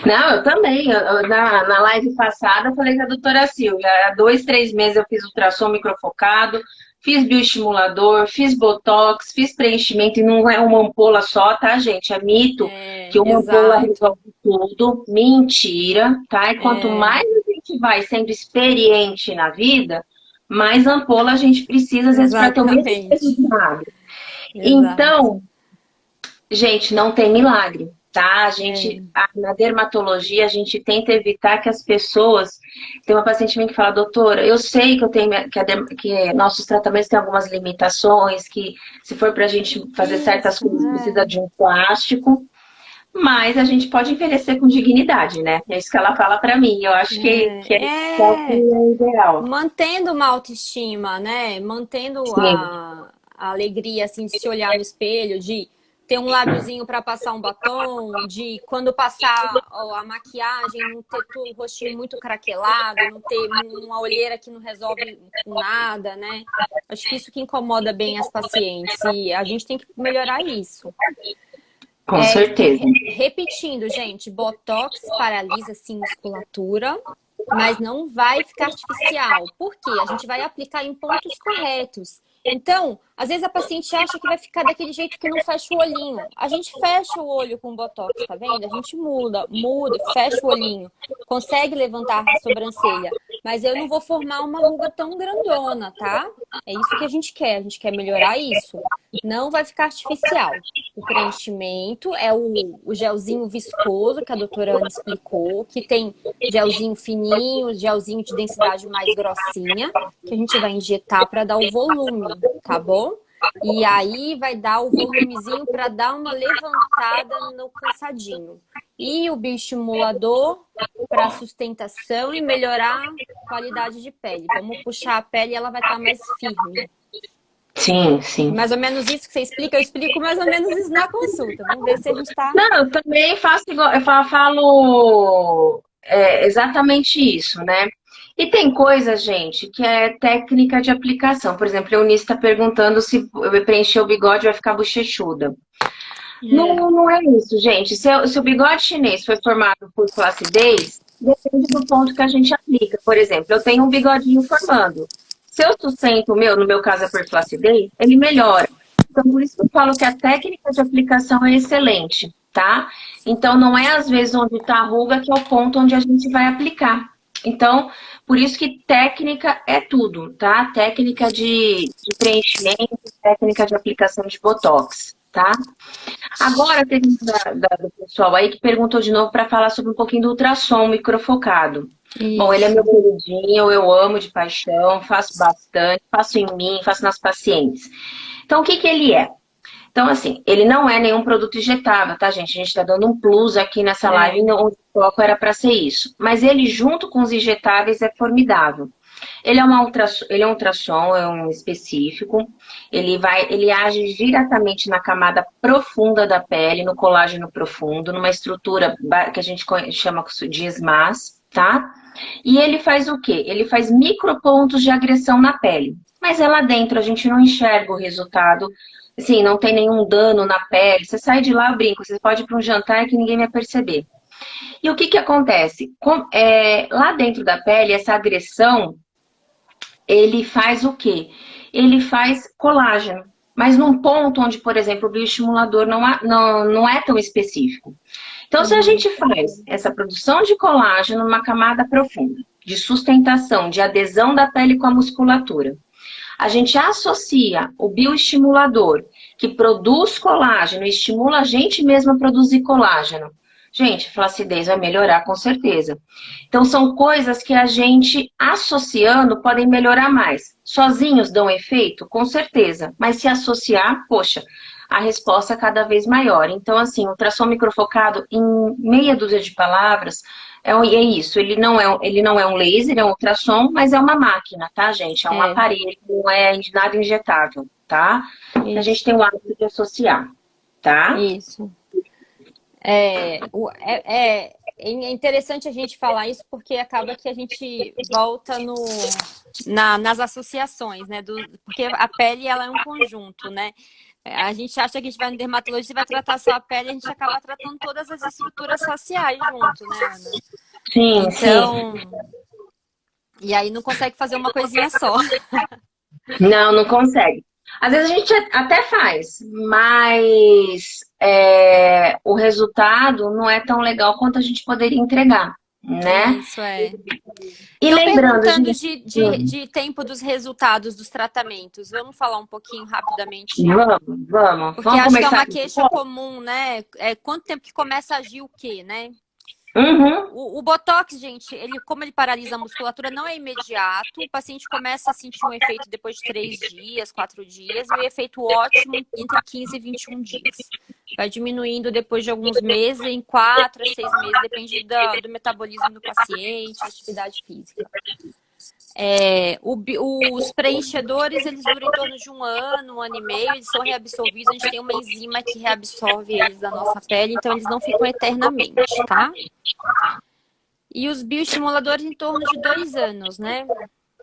Não, eu também. Na live passada, eu falei com a doutora Silvia. Há 2, 3 meses eu fiz ultrassom microfocado, fiz bioestimulador, fiz botox, fiz preenchimento e não é uma ampola só, tá, gente? É mito que uma ampola resolve tudo. Mentira, tá? E quanto mais a gente vai sendo experiente na vida, mais ampola a gente precisa, às vezes, para ter o mesmo resultado. Então, gente, não tem milagre. Tá? Na dermatologia, a gente tenta evitar que as pessoas... Tem uma paciente minha que fala, doutora, eu sei que que nossos tratamentos têm algumas limitações, que se for pra gente fazer certas coisas, precisa de um plástico, mas a gente pode envelhecer com dignidade, né? É isso que ela fala pra mim. Eu acho que é o que É, é ideal. mantendo uma autoestima, né? Mantendo Sim, a alegria, assim, de se olhar no espelho, de ter um lábiozinho para passar um batom, de quando passar ó, a maquiagem, não ter o rostinho muito craquelado, não ter uma olheira que não resolve com nada, né? Acho que isso que incomoda bem as pacientes e a gente tem que melhorar isso. com certeza. Repetindo, gente, Botox paralisa sim musculatura, mas não vai ficar artificial. Por quê? A gente vai aplicar em pontos corretos. Então, às vezes a paciente acha que vai ficar daquele jeito que não fecha o olhinho. A gente fecha o olho com Botox, tá vendo? A gente muda, fecha o olhinho. Consegue levantar a sobrancelha. Mas eu não vou formar uma ruga tão grandona, tá? É isso que a gente quer melhorar isso. Não vai ficar artificial. O preenchimento é o gelzinho viscoso que a doutora Ana explicou, que tem gelzinho fininho, gelzinho de densidade mais grossinha, que a gente vai injetar para dar o volume, tá bom? E aí vai dar o volumezinho para dar uma levantada no cansadinho. E o bioestimulador para sustentação e melhorar a qualidade de pele. Vamos puxar a pele e ela vai estar mais firme. Sim, sim. Mais ou menos isso que você explica, eu explico mais ou menos isso na consulta. Vamos ver se a gente está. Não, eu também faço igual, eu falo exatamente isso, né? E tem coisa, gente, que é técnica de aplicação. Por exemplo, a Eunice está perguntando se eu preencher o bigode vai ficar bochechuda. É, Não, não é isso, gente. Se o bigode chinês foi formado por flacidez, depende do ponto que a gente aplica. Por exemplo, eu tenho um bigodinho formando. Se eu sustento o meu, no meu caso é por flacidez, ele melhora. Então, por isso que eu falo que a técnica de aplicação é excelente, tá? Então, não é às vezes onde está a ruga que é o ponto onde a gente vai aplicar. Então, por isso que técnica é tudo, tá? Técnica de preenchimento, técnica de aplicação de botox, tá? Agora teve do pessoal aí que perguntou de novo para falar sobre um pouquinho do ultrassom microfocado. Bom, ele é meu isso. queridinho, eu amo de paixão, faço bastante, faço em mim, faço nas pacientes. Então, o que que ele é? Então, assim, ele não é nenhum produto injetável, tá, gente? A gente tá dando um plus aqui nessa live, É, onde o foco era para ser isso. Mas ele, junto com os injetáveis, é formidável. Ele é um ultrassom, é um específico. Ele age diretamente na camada profunda da pele, no colágeno profundo, numa estrutura que a gente chama de SMAS, tá? E ele faz o quê? Ele faz micropontos de agressão na pele. Mas é lá dentro, a gente não enxerga o resultado. Assim, não tem nenhum dano na pele. Você sai de lá, brinco, você pode ir para um jantar que ninguém vai perceber. E o que que acontece? Lá dentro da pele, essa agressão ele faz o quê? Ele faz colágeno, mas num ponto onde, por exemplo, o bioestimulador não é tão específico. Então, se a uhum. gente faz essa produção de colágeno numa camada profunda, de sustentação, de adesão da pele com a musculatura, a gente associa o bioestimulador, que produz colágeno, e estimula a gente mesmo a produzir colágeno. Gente, flacidez vai melhorar com certeza. Então, são coisas que a gente, associando, podem melhorar mais. Sozinhos dão efeito? Com certeza. Mas se associar, poxa, a resposta é cada vez maior. Então, assim, o ultrassom microfocado, em meia dúzia de palavras, é isso. Ele não é um laser, é um ultrassom, mas é uma máquina, tá, gente? É um É, aparelho, não é nada injetável, tá? A gente isso, tem o hábito de associar, tá? isso. É interessante a gente falar isso porque acaba que a gente volta nas associações, né? Porque a pele ela é um conjunto, né? A gente acha que a gente vai no dermatologista e vai tratar só a pele, a gente acaba tratando todas as estruturas faciais junto, né, Ana? Sim, sim. Então, e aí não consegue fazer uma coisinha só. Não, não consegue. Às vezes a gente até faz, mas o resultado não é tão legal quanto a gente poderia entregar, né? Isso é. E Estão lembrando, perguntando gente, de tempo dos resultados dos tratamentos. Vamos falar um pouquinho rapidamente. Porque vamos acho que é começar. uma queixa comum, né? Quanto tempo que começa a agir o quê, né? Uhum. O Botox, gente, como ele paralisa a musculatura, não é imediato. O paciente começa a sentir um efeito depois de 3 dias, 4 dias, e o efeito ótimo entre 15 e 21 dias. vai diminuindo depois de alguns meses, em 4 a 6 meses, depende do metabolismo do paciente, da atividade física. Os preenchedores, eles duram em torno de um ano e meio, eles são reabsorvidos, a gente tem uma enzima que reabsorve eles da nossa pele, então eles não ficam eternamente, tá? E os bioestimuladores em torno de 2 anos, né?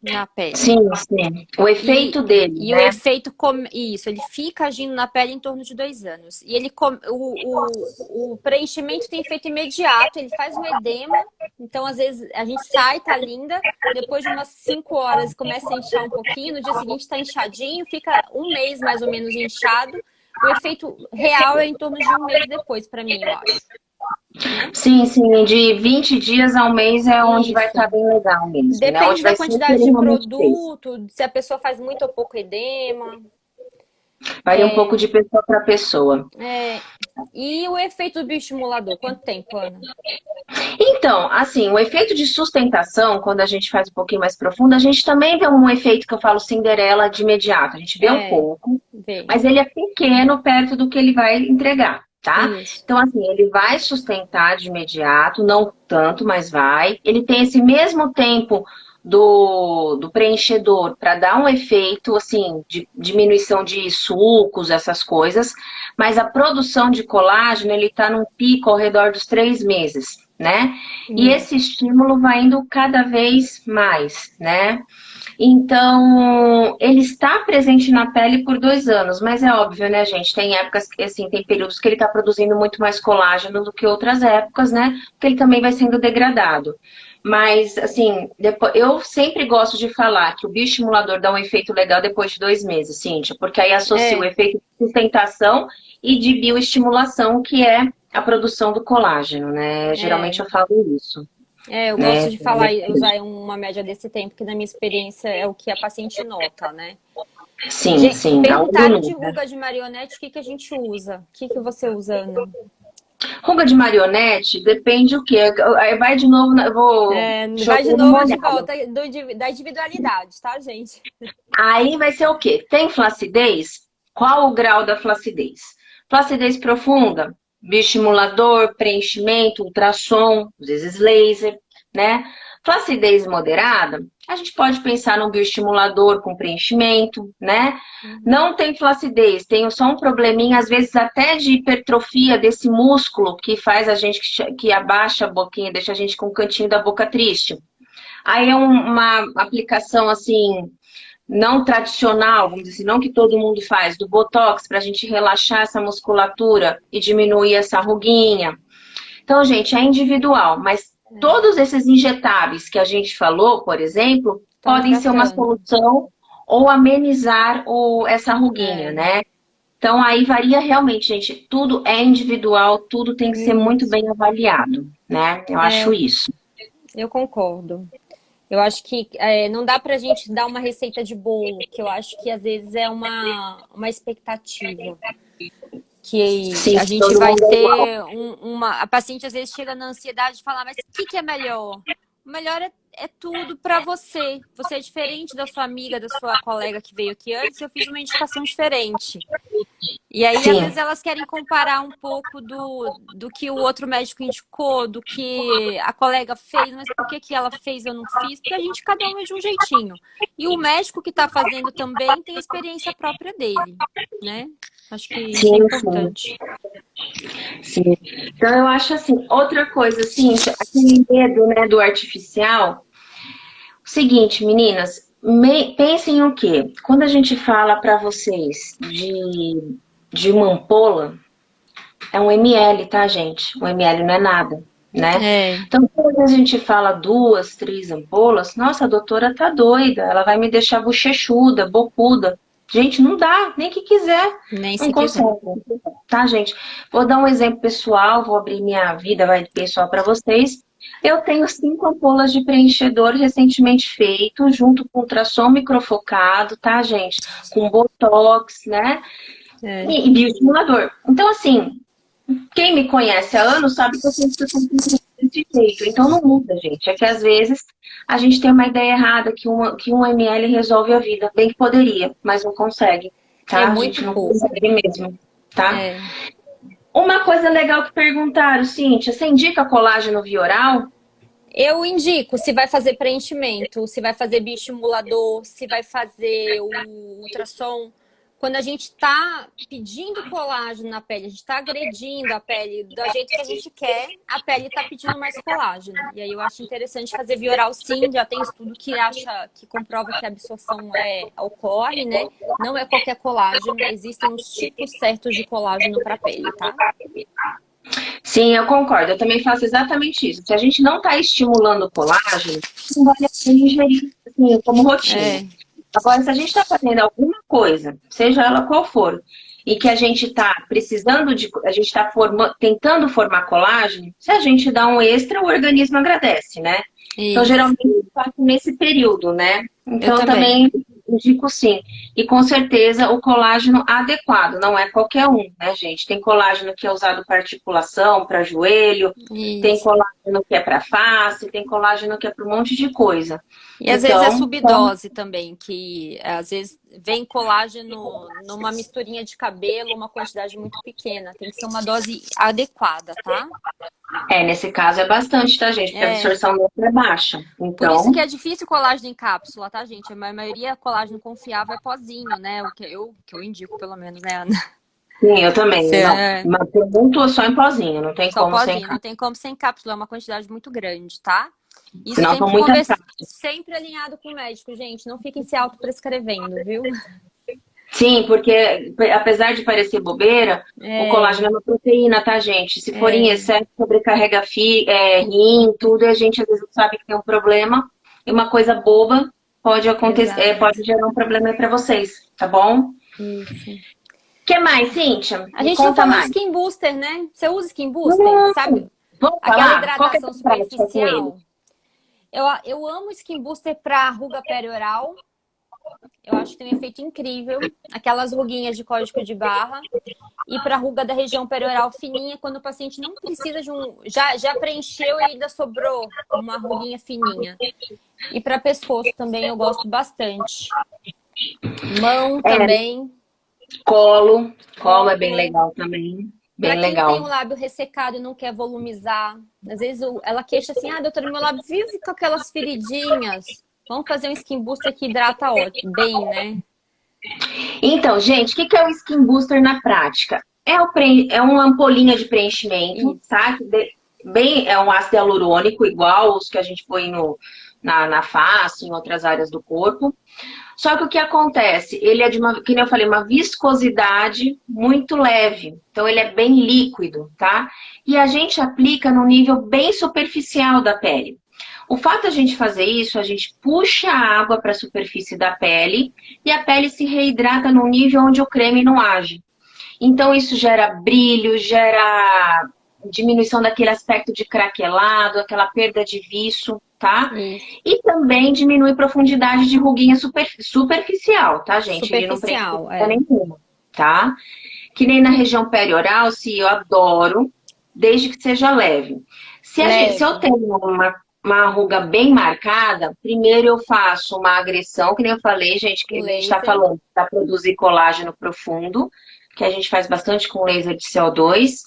Na pele. Sim, sim. O efeito dele, e né? o efeito, isso, ele fica agindo na pele em torno de 2 anos. E o preenchimento tem efeito imediato, ele faz um edema. Então, às vezes, a gente sai, tá linda, depois de umas 5 horas começa a inchar um pouquinho, no dia seguinte tá inchadinho, fica um mês mais ou menos inchado. O efeito real é em torno de um mês depois, para mim, eu acho. Sim, sim, de 20 dias a um mês é onde vai Isso. estar bem legal mesmo, né? Depende Onde vai da ser quantidade de extremamente feio. produto, se a pessoa faz muito ou pouco edema. Varia um pouco de pessoa para pessoa. E o efeito do bioestimulador, quanto tempo, Ana? Então, assim, o efeito de sustentação, quando a gente faz um pouquinho mais profundo, a gente também vê um efeito que eu falo Cinderela de imediato. A gente vê um pouco, mas ele é pequeno perto do que ele vai entregar, tá? Isso. Então, assim, ele vai sustentar de imediato, não tanto, mas vai. Ele tem esse mesmo tempo do preenchedor para dar um efeito, assim, de diminuição de sucos, essas coisas, mas a produção de colágeno, ele está num pico ao redor dos 3 meses, né? E esse estímulo vai indo cada vez mais, né? Então, ele está presente na pele por 2 anos, mas é óbvio, né, gente? Tem épocas que, assim, tem períodos que ele está produzindo muito mais colágeno do que outras épocas, né? Porque ele também vai sendo degradado. Mas, assim, eu sempre gosto de falar que o bioestimulador dá um efeito legal depois de 2 meses, Cíntia, porque aí associa o efeito de sustentação e de bioestimulação, que é a produção do colágeno, né? Geralmente eu falo isso. Eu gosto de falar, usar uma média desse tempo, que na minha experiência é o que a paciente nota, né? Sim, sim. Perguntaram de ruga de marionete, o que a gente usa? O que você usa, Ana? Ruga de marionete, depende o quê? Vai de novo, eu vou... vai de novo de volta da individualidade, tá, gente? Aí vai ser o quê? Tem flacidez? Qual o grau da flacidez? Flacidez profunda? Bioestimulador, preenchimento, ultrassom, às vezes laser, né? Flacidez moderada, a gente pode pensar num bioestimulador com preenchimento, né? Não tem flacidez, tem só um probleminha, às vezes até de hipertrofia desse músculo que faz a gente, que abaixa a boquinha, deixa a gente com o cantinho da boca triste. Aí é uma aplicação assim, não tradicional, vamos dizer assim, não que todo mundo faz, do Botox, para a gente relaxar essa musculatura e diminuir essa ruguinha. Então, gente, é individual, mas todos esses injetáveis que a gente falou, por exemplo, podem ser uma solução ou amenizar essa ruguinha, né? Então, aí varia realmente, gente, tudo é individual, tudo tem que ser muito bem avaliado, né? Eu acho isso. Eu concordo. Eu acho que não dá pra gente dar uma receita de bolo, que eu acho que às vezes é uma expectativa. Que a gente vai ter a paciente às vezes chega na ansiedade e fala, mas o que é melhor? O melhor é tudo para você. Você é diferente da sua amiga, da sua colega que veio aqui antes, eu fiz uma indicação diferente. E aí, às vezes, elas querem comparar um pouco do que o outro médico indicou, do que a colega fez, mas por que ela fez e eu não fiz? Porque a gente, cada um é de um jeitinho. E o médico que está fazendo também tem a experiência própria dele, né? Acho que isso é importante. Sim. Então, eu acho assim, outra coisa, assim, aquele medo, né, do artificial. O seguinte, meninas, pensem o quê? Quando a gente fala para vocês de uma ampola, é 1 ml, tá, gente? 1 ml não é nada, né? Então, quando a gente fala 2, 3 ampolas, nossa, a doutora tá doida, ela vai me deixar bochechuda, bocuda. Gente, não dá, nem que quiser. Nem não consegue. Tá, gente? Vou dar um exemplo pessoal, vou abrir minha vida pessoal para vocês. Eu tenho 5 ampolas de preenchedor recentemente feito, junto com ultrassom microfocado, tá, gente? Com botox, né? E bioestimulador. Então, assim, quem me conhece há anos sabe que eu sempre estou desse jeito. Então não muda, gente. É que às vezes a gente tem uma ideia errada que 1 ml resolve a vida. Bem que poderia, mas não consegue. Tá? É a muito gente não pouco. consegue mesmo. Tá? Uma coisa legal que perguntaram, Cíntia, você indica colágeno via oral? Eu indico se vai fazer preenchimento, se vai fazer bioestimulador, se vai fazer o ultrassom. Quando a gente está pedindo colágeno na pele, a gente está agredindo a pele do jeito que a gente quer, a pele está pedindo mais colágeno. E aí eu acho interessante fazer via oral sim, já tem estudo que comprova que a absorção ocorre, né? Não é qualquer colágeno, existem os tipos certos de colágeno para a pele, tá? Sim, eu concordo. Eu também faço exatamente isso. Se a gente não está estimulando o colágeno, não vale a pena ingerir assim, como rotina. Agora, se a gente está fazendo alguma coisa, seja ela qual for, e que a gente está precisando de, a gente está tentando formar colágeno, se a gente dá um extra, o organismo agradece, né? Isso. Então, geralmente, eu faço nesse período, né? Então, eu também indico sim. E com certeza o colágeno adequado, não é qualquer um, né, gente? Tem colágeno que é usado para articulação, para joelho, tem colágeno que é para face, tem colágeno que é para um monte de coisa. E às vezes é subdose também, que às vezes vem colágeno numa misturinha de cabelo, uma quantidade muito pequena. Tem que ser uma dose adequada, tá? Nesse caso é bastante, tá, gente? Porque a absorção é baixa. Então... Por isso que é difícil colágeno em cápsula, tá, gente? A maioria colágeno confiável é pozinho, né? O que eu indico, pelo menos, né, Ana? Sim, eu também. Mas pergunto só em pozinho, não tem só como pozinho, sem cápsula. Não tem como sem cápsula, é uma quantidade muito grande, tá? E senão sempre alinhado com o médico, gente. Não fiquem se autoprescrevendo, viu? Sim, porque apesar de parecer bobeira, o colágeno é uma proteína, tá, gente? Se for em excesso, sobrecarrega rim, tudo, e a gente às vezes não sabe que tem um problema. E uma coisa boba pode acontecer, pode gerar um problema aí pra vocês, tá bom? Isso. O que mais, Cíntia? A gente não falou de Skin Booster, né? Você usa Skin Booster? Sabe? Vamos aquela falar? hidratação superficial. Eu amo Skin Booster para ruga perioral. Eu acho que tem um efeito incrível. Aquelas ruguinhas de código de barra. E para ruga da região perioral fininha, quando o paciente não precisa de um... Já preencheu e ainda sobrou uma ruguinha fininha. E para pescoço também eu gosto bastante. Mão também. Colo é bem legal também. Bem legal. Pra quem tem o lábio ressecado e não quer volumizar, às vezes ela queixa assim, doutora, meu lábio vive com aquelas feridinhas. Vamos fazer um Skin Booster que hidrata bem, né? Então, gente, o que é o Skin Booster na prática? É uma ampolinha de preenchimento, tá? É um ácido hialurônico, igual os que a gente põe na face, em outras áreas do corpo. Só que o que acontece? Ele é de como eu falei, uma viscosidade muito leve. Então, ele é bem líquido, tá? E a gente aplica no nível bem superficial da pele. O fato de a gente fazer isso, a gente puxa a água para a superfície da pele e a pele se reidrata num nível onde o creme não age. Então, isso gera brilho, gera diminuição daquele aspecto de craquelado, aquela perda de viço, tá? E também diminui profundidade de ruguinha superficial, tá, gente? Superficial, não precisa nenhuma, tá? Que nem na região perioral, se eu adoro, desde que seja leve. Se eu tenho uma ruga bem marcada, primeiro eu faço uma agressão, que nem eu falei, gente, que a gente está falando para produzir colágeno profundo, que a gente faz bastante com laser de CO2.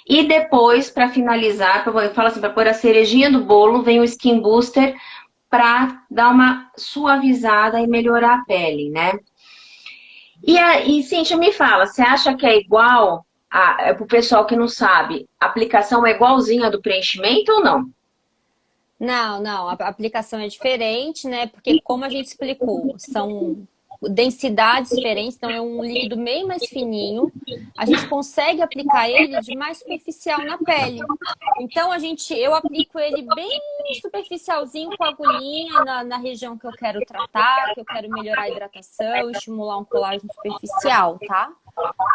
E depois, para finalizar, eu falo assim, para pôr a cerejinha do bolo, vem o Skin Booster para dar uma suavizada e melhorar a pele, né? E Cíntia, me fala, você acha que é igual, para o pessoal que não sabe, a aplicação é igualzinha do preenchimento ou não? Não, a aplicação é diferente, né? Porque como a gente explicou, são densidades diferentes, então é um líquido bem mais fininho. A gente consegue aplicar ele de mais superficial na pele. Então eu aplico ele bem superficialzinho com a agulhinha na região que eu quero tratar, que eu quero melhorar a hidratação, estimular um colágeno superficial, tá?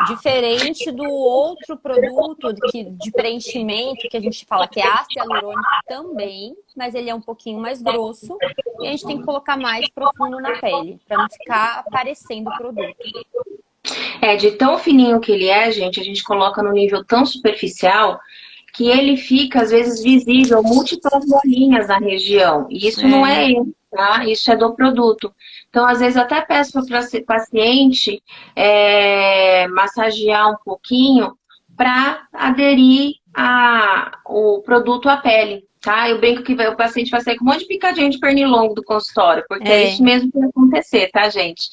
Diferente do outro produto de preenchimento, que a gente fala que é ácido hialurônico também, mas ele é um pouquinho mais grosso e a gente tem que colocar mais profundo na pele, para não ficar aparecendo o produto. De tão fininho que ele é, gente, a gente coloca no nível tão superficial que ele fica, às vezes, visível, múltiplas bolinhas na região. E isso não é ele, tá? Isso é do produto. Então, às vezes, eu até peço para o paciente massagear um pouquinho para aderir o produto à pele, tá? Eu brinco que o paciente vai sair com um monte de picadinho de pernilongo do consultório, porque é isso mesmo que vai acontecer, tá, gente?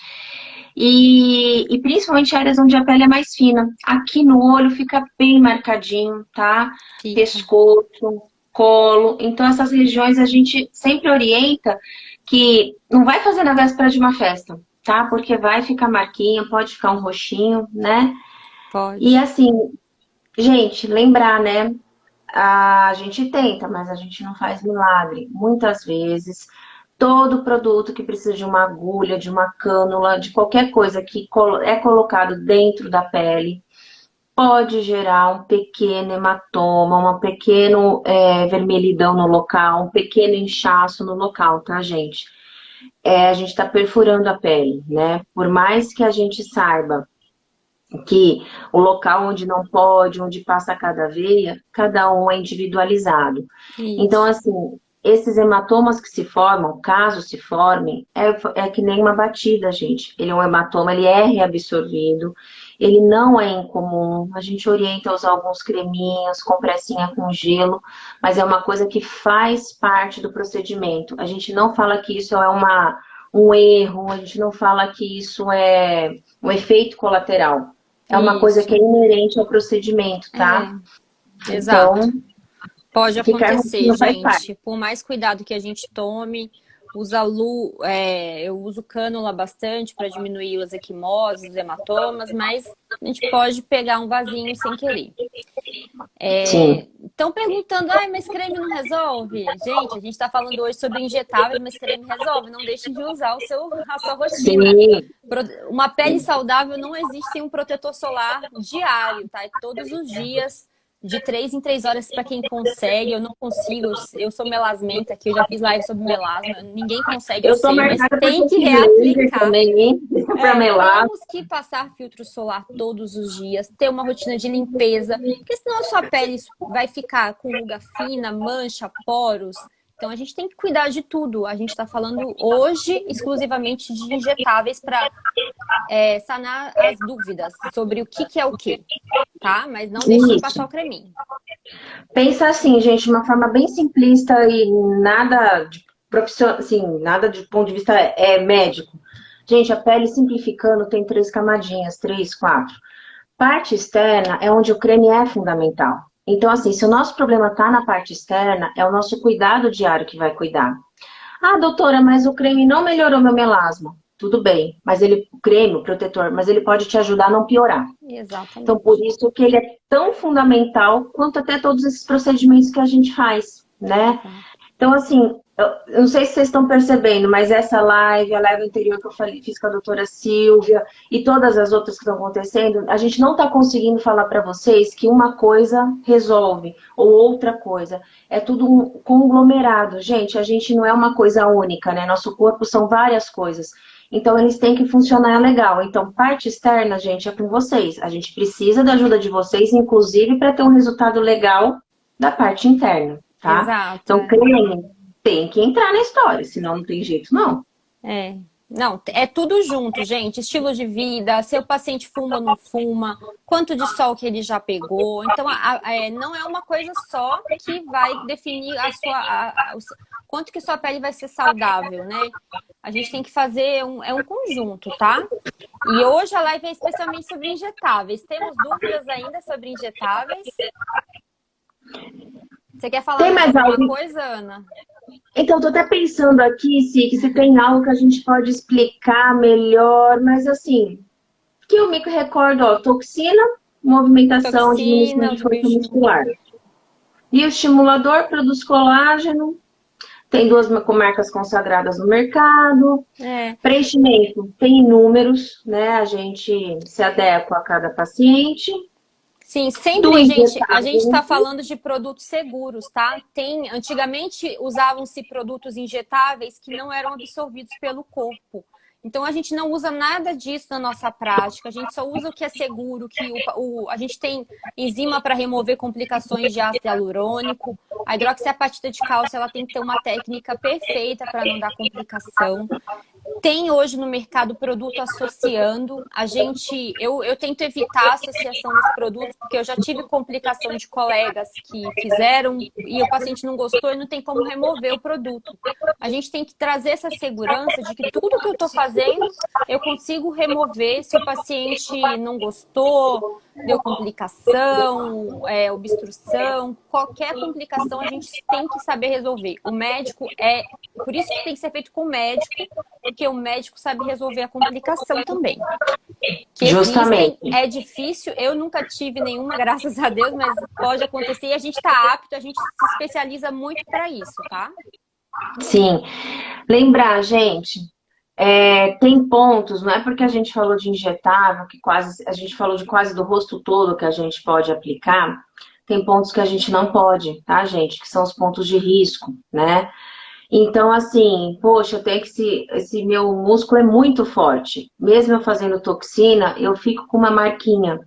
E principalmente áreas onde a pele é mais fina. Aqui no olho fica bem marcadinho, tá? Fica. Pescoço, colo. Então, essas regiões a gente sempre orienta que não vai fazer na véspera de uma festa, tá? Porque vai ficar marquinho, pode ficar um roxinho, né? E Pode. assim, gente, lembrar, né? A gente tenta, mas a gente não faz milagre. Muitas vezes, todo produto que precisa de uma agulha, de uma cânula, de qualquer coisa que é colocado dentro da pele, pode gerar um pequeno hematoma, um pequeno vermelhidão no local, um pequeno inchaço no local, tá, gente? A gente está perfurando a pele, né? Por mais que a gente saiba que o local onde não pode, onde passa cada veia, cada um é individualizado. Então, Isso. assim, esses hematomas que se formam, caso se formem, é que nem uma batida, gente. Ele é um hematoma, ele é reabsorvido, ele não é incomum. A gente orienta a usar alguns creminhos, compressinha com gelo, mas é uma coisa que faz parte do procedimento. A gente não fala que isso é um erro, a gente não fala que isso é um efeito colateral. É uma coisa que é Isso. inerente ao procedimento, tá? Exato. Então, Pode ficar acontecer, não faz parte. gente. Por mais cuidado que a gente tome, eu uso cânula bastante para diminuir as equimoses, os hematomas, mas a gente pode pegar um vasinho sem querer. Sim. Estão perguntando, mas creme não resolve? Gente, a gente está falando hoje sobre injetáveis, mas creme resolve. Não deixe de usar a sua rotina. Sim. Uma pele saudável não existe sem um protetor solar diário, tá? Todos os dias, de 3 em 3 horas para quem consegue. Eu não consigo, eu sou melasmenta aqui, eu já fiz live sobre melasma. Ninguém consegue, eu Eu tô sei, mas marcada para tem que laser reaplicar. também, para melar. Temos que passar filtro solar todos os dias, ter uma rotina de limpeza, porque senão a sua pele vai ficar com ruga fina, mancha, poros. Então a gente tem que cuidar de tudo. A gente está falando hoje exclusivamente de injetáveis para sanar as dúvidas sobre o que é o que, tá? Mas não deixe de passar o creminho. Pensa assim, gente, uma forma bem simplista e nada de profissional, assim, nada de ponto de vista médico. Gente, a pele simplificando tem 3 camadinhas, 3, 4. Parte externa é onde o creme é fundamental. Então, assim, se o nosso problema está na parte externa, é o nosso cuidado diário que vai cuidar. Ah, doutora, mas o creme não melhorou meu melasma. Tudo bem, mas o creme, o protetor, mas ele pode te ajudar a não piorar. Então, por Exatamente. isso que ele é tão fundamental quanto até todos esses procedimentos que a gente faz, né? Então, assim, eu não sei se vocês estão percebendo, mas essa live, a live anterior que eu fiz com a doutora Silvia e todas as outras que estão acontecendo, a gente não está conseguindo falar para vocês que uma coisa resolve ou outra coisa. É tudo um conglomerado. Gente, a gente não é uma coisa única, né? Nosso corpo são várias coisas. Então, eles têm que funcionar legal. Então, parte externa, gente, é com vocês. A gente precisa da ajuda de vocês, inclusive, para ter um resultado legal da parte interna, tá? Exato. Então, creme tem que entrar na história, senão não tem jeito, não. Não, é tudo junto, gente. Estilo de vida, se o paciente fuma ou não fuma, quanto de sol que ele já pegou. Então, não é uma coisa só que vai definir quanto que sua pele vai ser saudável, né? A gente tem que fazer um conjunto, tá? E hoje a live é especialmente sobre injetáveis. Temos dúvidas ainda sobre injetáveis? Você quer falar mais alguma coisa, Ana? Então, tô até pensando aqui, se tem algo que a gente pode explicar melhor, mas assim, que eu me recordo, ó, toxina, movimentação, diminuição de força muscular. E o estimulador produz colágeno, tem 2 marcas consagradas no mercado. Preenchimento, tem inúmeros, né? A gente se adequa a cada paciente. Sim, sempre, gente, a gente está falando de produtos seguros, tá? Antigamente usavam-se produtos injetáveis que não eram absorvidos pelo corpo. Então, a gente não usa nada disso na nossa prática, a gente só usa o que é seguro, a gente tem enzima para remover complicações de ácido hialurônico. A hidroxiapatita de cálcio, ela tem que ter uma técnica perfeita para não dar complicação. Tem hoje no mercado produto associando. Eu tento evitar a associação dos produtos, porque eu já tive complicação de colegas que fizeram e o paciente não gostou e não tem como remover o produto. A gente tem que trazer essa segurança de que tudo que eu estou fazendo, eu consigo remover se o paciente não gostou, deu complicação, obstrução, qualquer complicação a gente tem que saber resolver. O médico por isso que tem que ser feito com o médico, porque o médico sabe resolver a complicação também. Que Justamente. é difícil, eu nunca tive nenhuma, graças a Deus, mas pode acontecer e a gente está apto, a gente se especializa muito para isso, tá? Sim. Lembrar, gente, tem pontos, não é porque a gente falou de injetável, a gente falou de quase do rosto todo que a gente pode aplicar, tem pontos que a gente não pode, tá, gente? Que são os pontos de risco, né? Então, assim, poxa, eu tenho que esse meu músculo é muito forte. Mesmo eu fazendo toxina, eu fico com uma marquinha.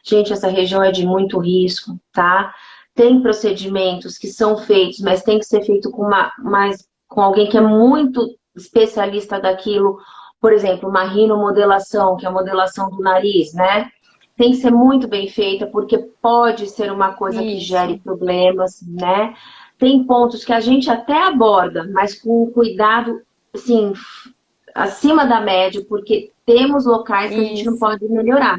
Gente, essa região é de muito risco, tá? Tem procedimentos que são feitos, mas tem que ser feito com alguém que é muito especialista daquilo. Por exemplo, uma rinomodelação, que é a modelação do nariz, né? Tem que ser muito bem feita, porque pode ser uma coisa que gere problemas, né? Tem pontos que a gente até aborda, mas com cuidado, assim, acima da média, porque temos locais que a gente não pode melhorar.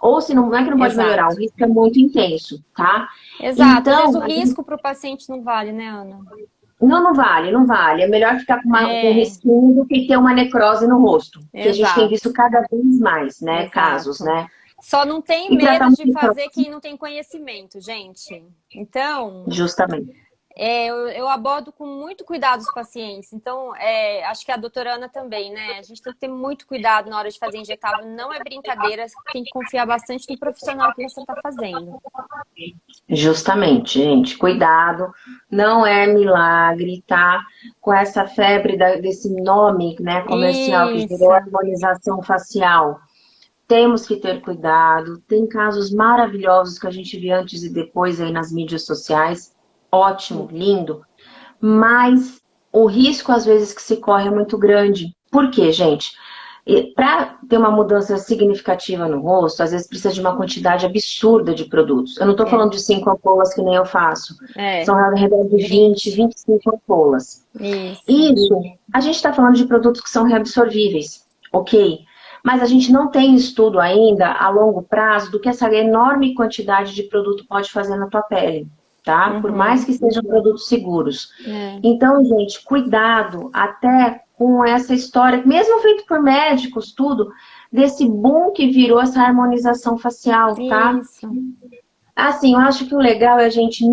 Ou se não é que não pode melhorar, o risco é muito intenso, tá? Exato, então, às vezes o risco para o paciente não vale, né, Ana? Não vale, não vale. É melhor ficar com um risquinho do que ter uma necrose no rosto. Que a gente tem visto cada vez mais, né? Casos, né? Só não tem medo de fazer quem não tem conhecimento, gente. Então... Justamente. Eu abordo com muito cuidado os pacientes. Então, acho que a doutora Ana também, né? A gente tem que ter muito cuidado na hora de fazer injetável. Não é brincadeira, tem que confiar bastante no profissional que você está fazendo. Justamente, gente. Cuidado. Não é milagre, tá? Com essa febre desse nome, né, comercial que gerou harmonização facial. Temos que ter cuidado. Tem casos maravilhosos que a gente vê antes e depois aí nas mídias sociais. Ótimo, lindo, mas o risco às vezes que se corre é muito grande. Por quê, gente? Para ter uma mudança significativa no rosto, às vezes precisa de uma quantidade absurda de produtos. Eu não estou falando de 5 ampolas que nem eu faço. São ao redor de 20, 25 ampolas. Isso, a gente está falando de produtos que são reabsorvíveis, ok? Mas a gente não tem estudo ainda a longo prazo do que essa enorme quantidade de produto pode fazer na tua pele. Tá? Por mais que sejam produtos seguros. Então, gente, cuidado até com essa história, mesmo feito por médicos, tudo, desse boom que virou essa harmonização facial, tá? Assim, eu acho que o legal é a gente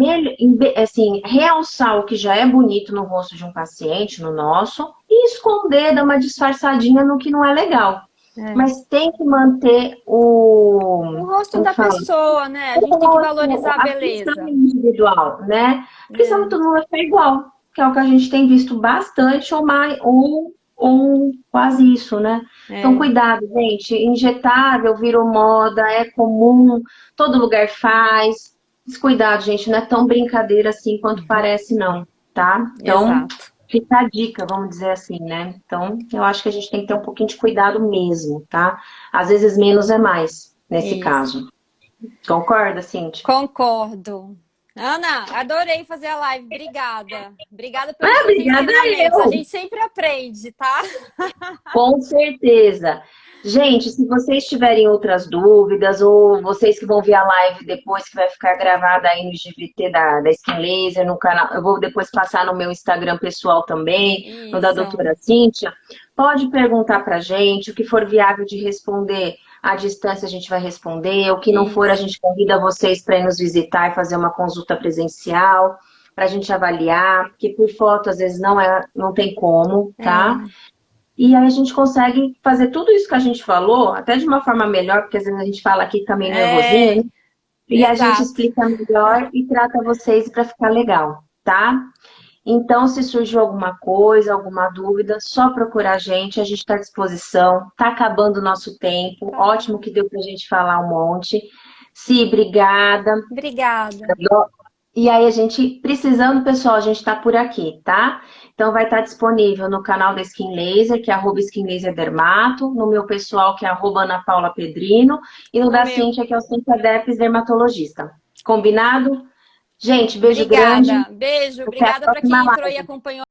assim, realçar o que já é bonito no rosto de um paciente, no nosso, e esconder, dar uma disfarçadinha no que não é legal. Mas tem que manter o rosto da pessoa, né? A gente tem que valorizar a beleza. A individual, né? Porque senão todo mundo vai ficar igual. Que é o que a gente tem visto bastante, ou quase isso, né? Então, cuidado, gente. Injetável virou moda, é comum, todo lugar faz. Mas cuidado, gente. Não é tão brincadeira assim quanto parece, não, tá? Então, fica a dica, vamos dizer assim, né? Então, eu acho que a gente tem que ter um pouquinho de cuidado mesmo, tá? Às vezes menos é mais, nesse caso. Concorda, Cíntia? Concordo. Ana, adorei fazer a live. Obrigada. Obrigada pelos seus ensinamentos. A gente sempre aprende, tá? Com certeza. Gente, se vocês tiverem outras dúvidas, ou vocês que vão ver a live depois, que vai ficar gravada aí no IGVT da Skin Laser, no canal, eu vou depois passar no meu Instagram pessoal também, no da doutora Cíntia, pode perguntar pra gente, o que for viável de responder à distância a gente vai responder, o que não for a gente convida vocês para ir nos visitar e fazer uma consulta presencial, pra gente avaliar, porque por foto às vezes não tem como, tá? E aí a gente consegue fazer tudo isso que a gente falou, até de uma forma melhor, porque às vezes a gente fala aqui também nervosinho, né? E a gente explica melhor e trata vocês para ficar legal, tá? Então, se surgiu alguma coisa, alguma dúvida, só procurar a gente está à disposição. Tá acabando o nosso tempo, ótimo que deu pra gente falar um monte. Si, obrigada. Obrigada. E aí a gente, precisando, pessoal, a gente tá por aqui, tá? Então vai estar disponível no canal da Skin Laser, que é @SkinLaserDermato, no meu pessoal, que é @Ana Paula Pedrino, e no No da meu. Cíntia, que é o Cíntia Depes Dermatologista. Combinado? Gente, beijo grande. Obrigada. Beijo. Até a Obrigada para próxima quem entrou e live. acompanhou.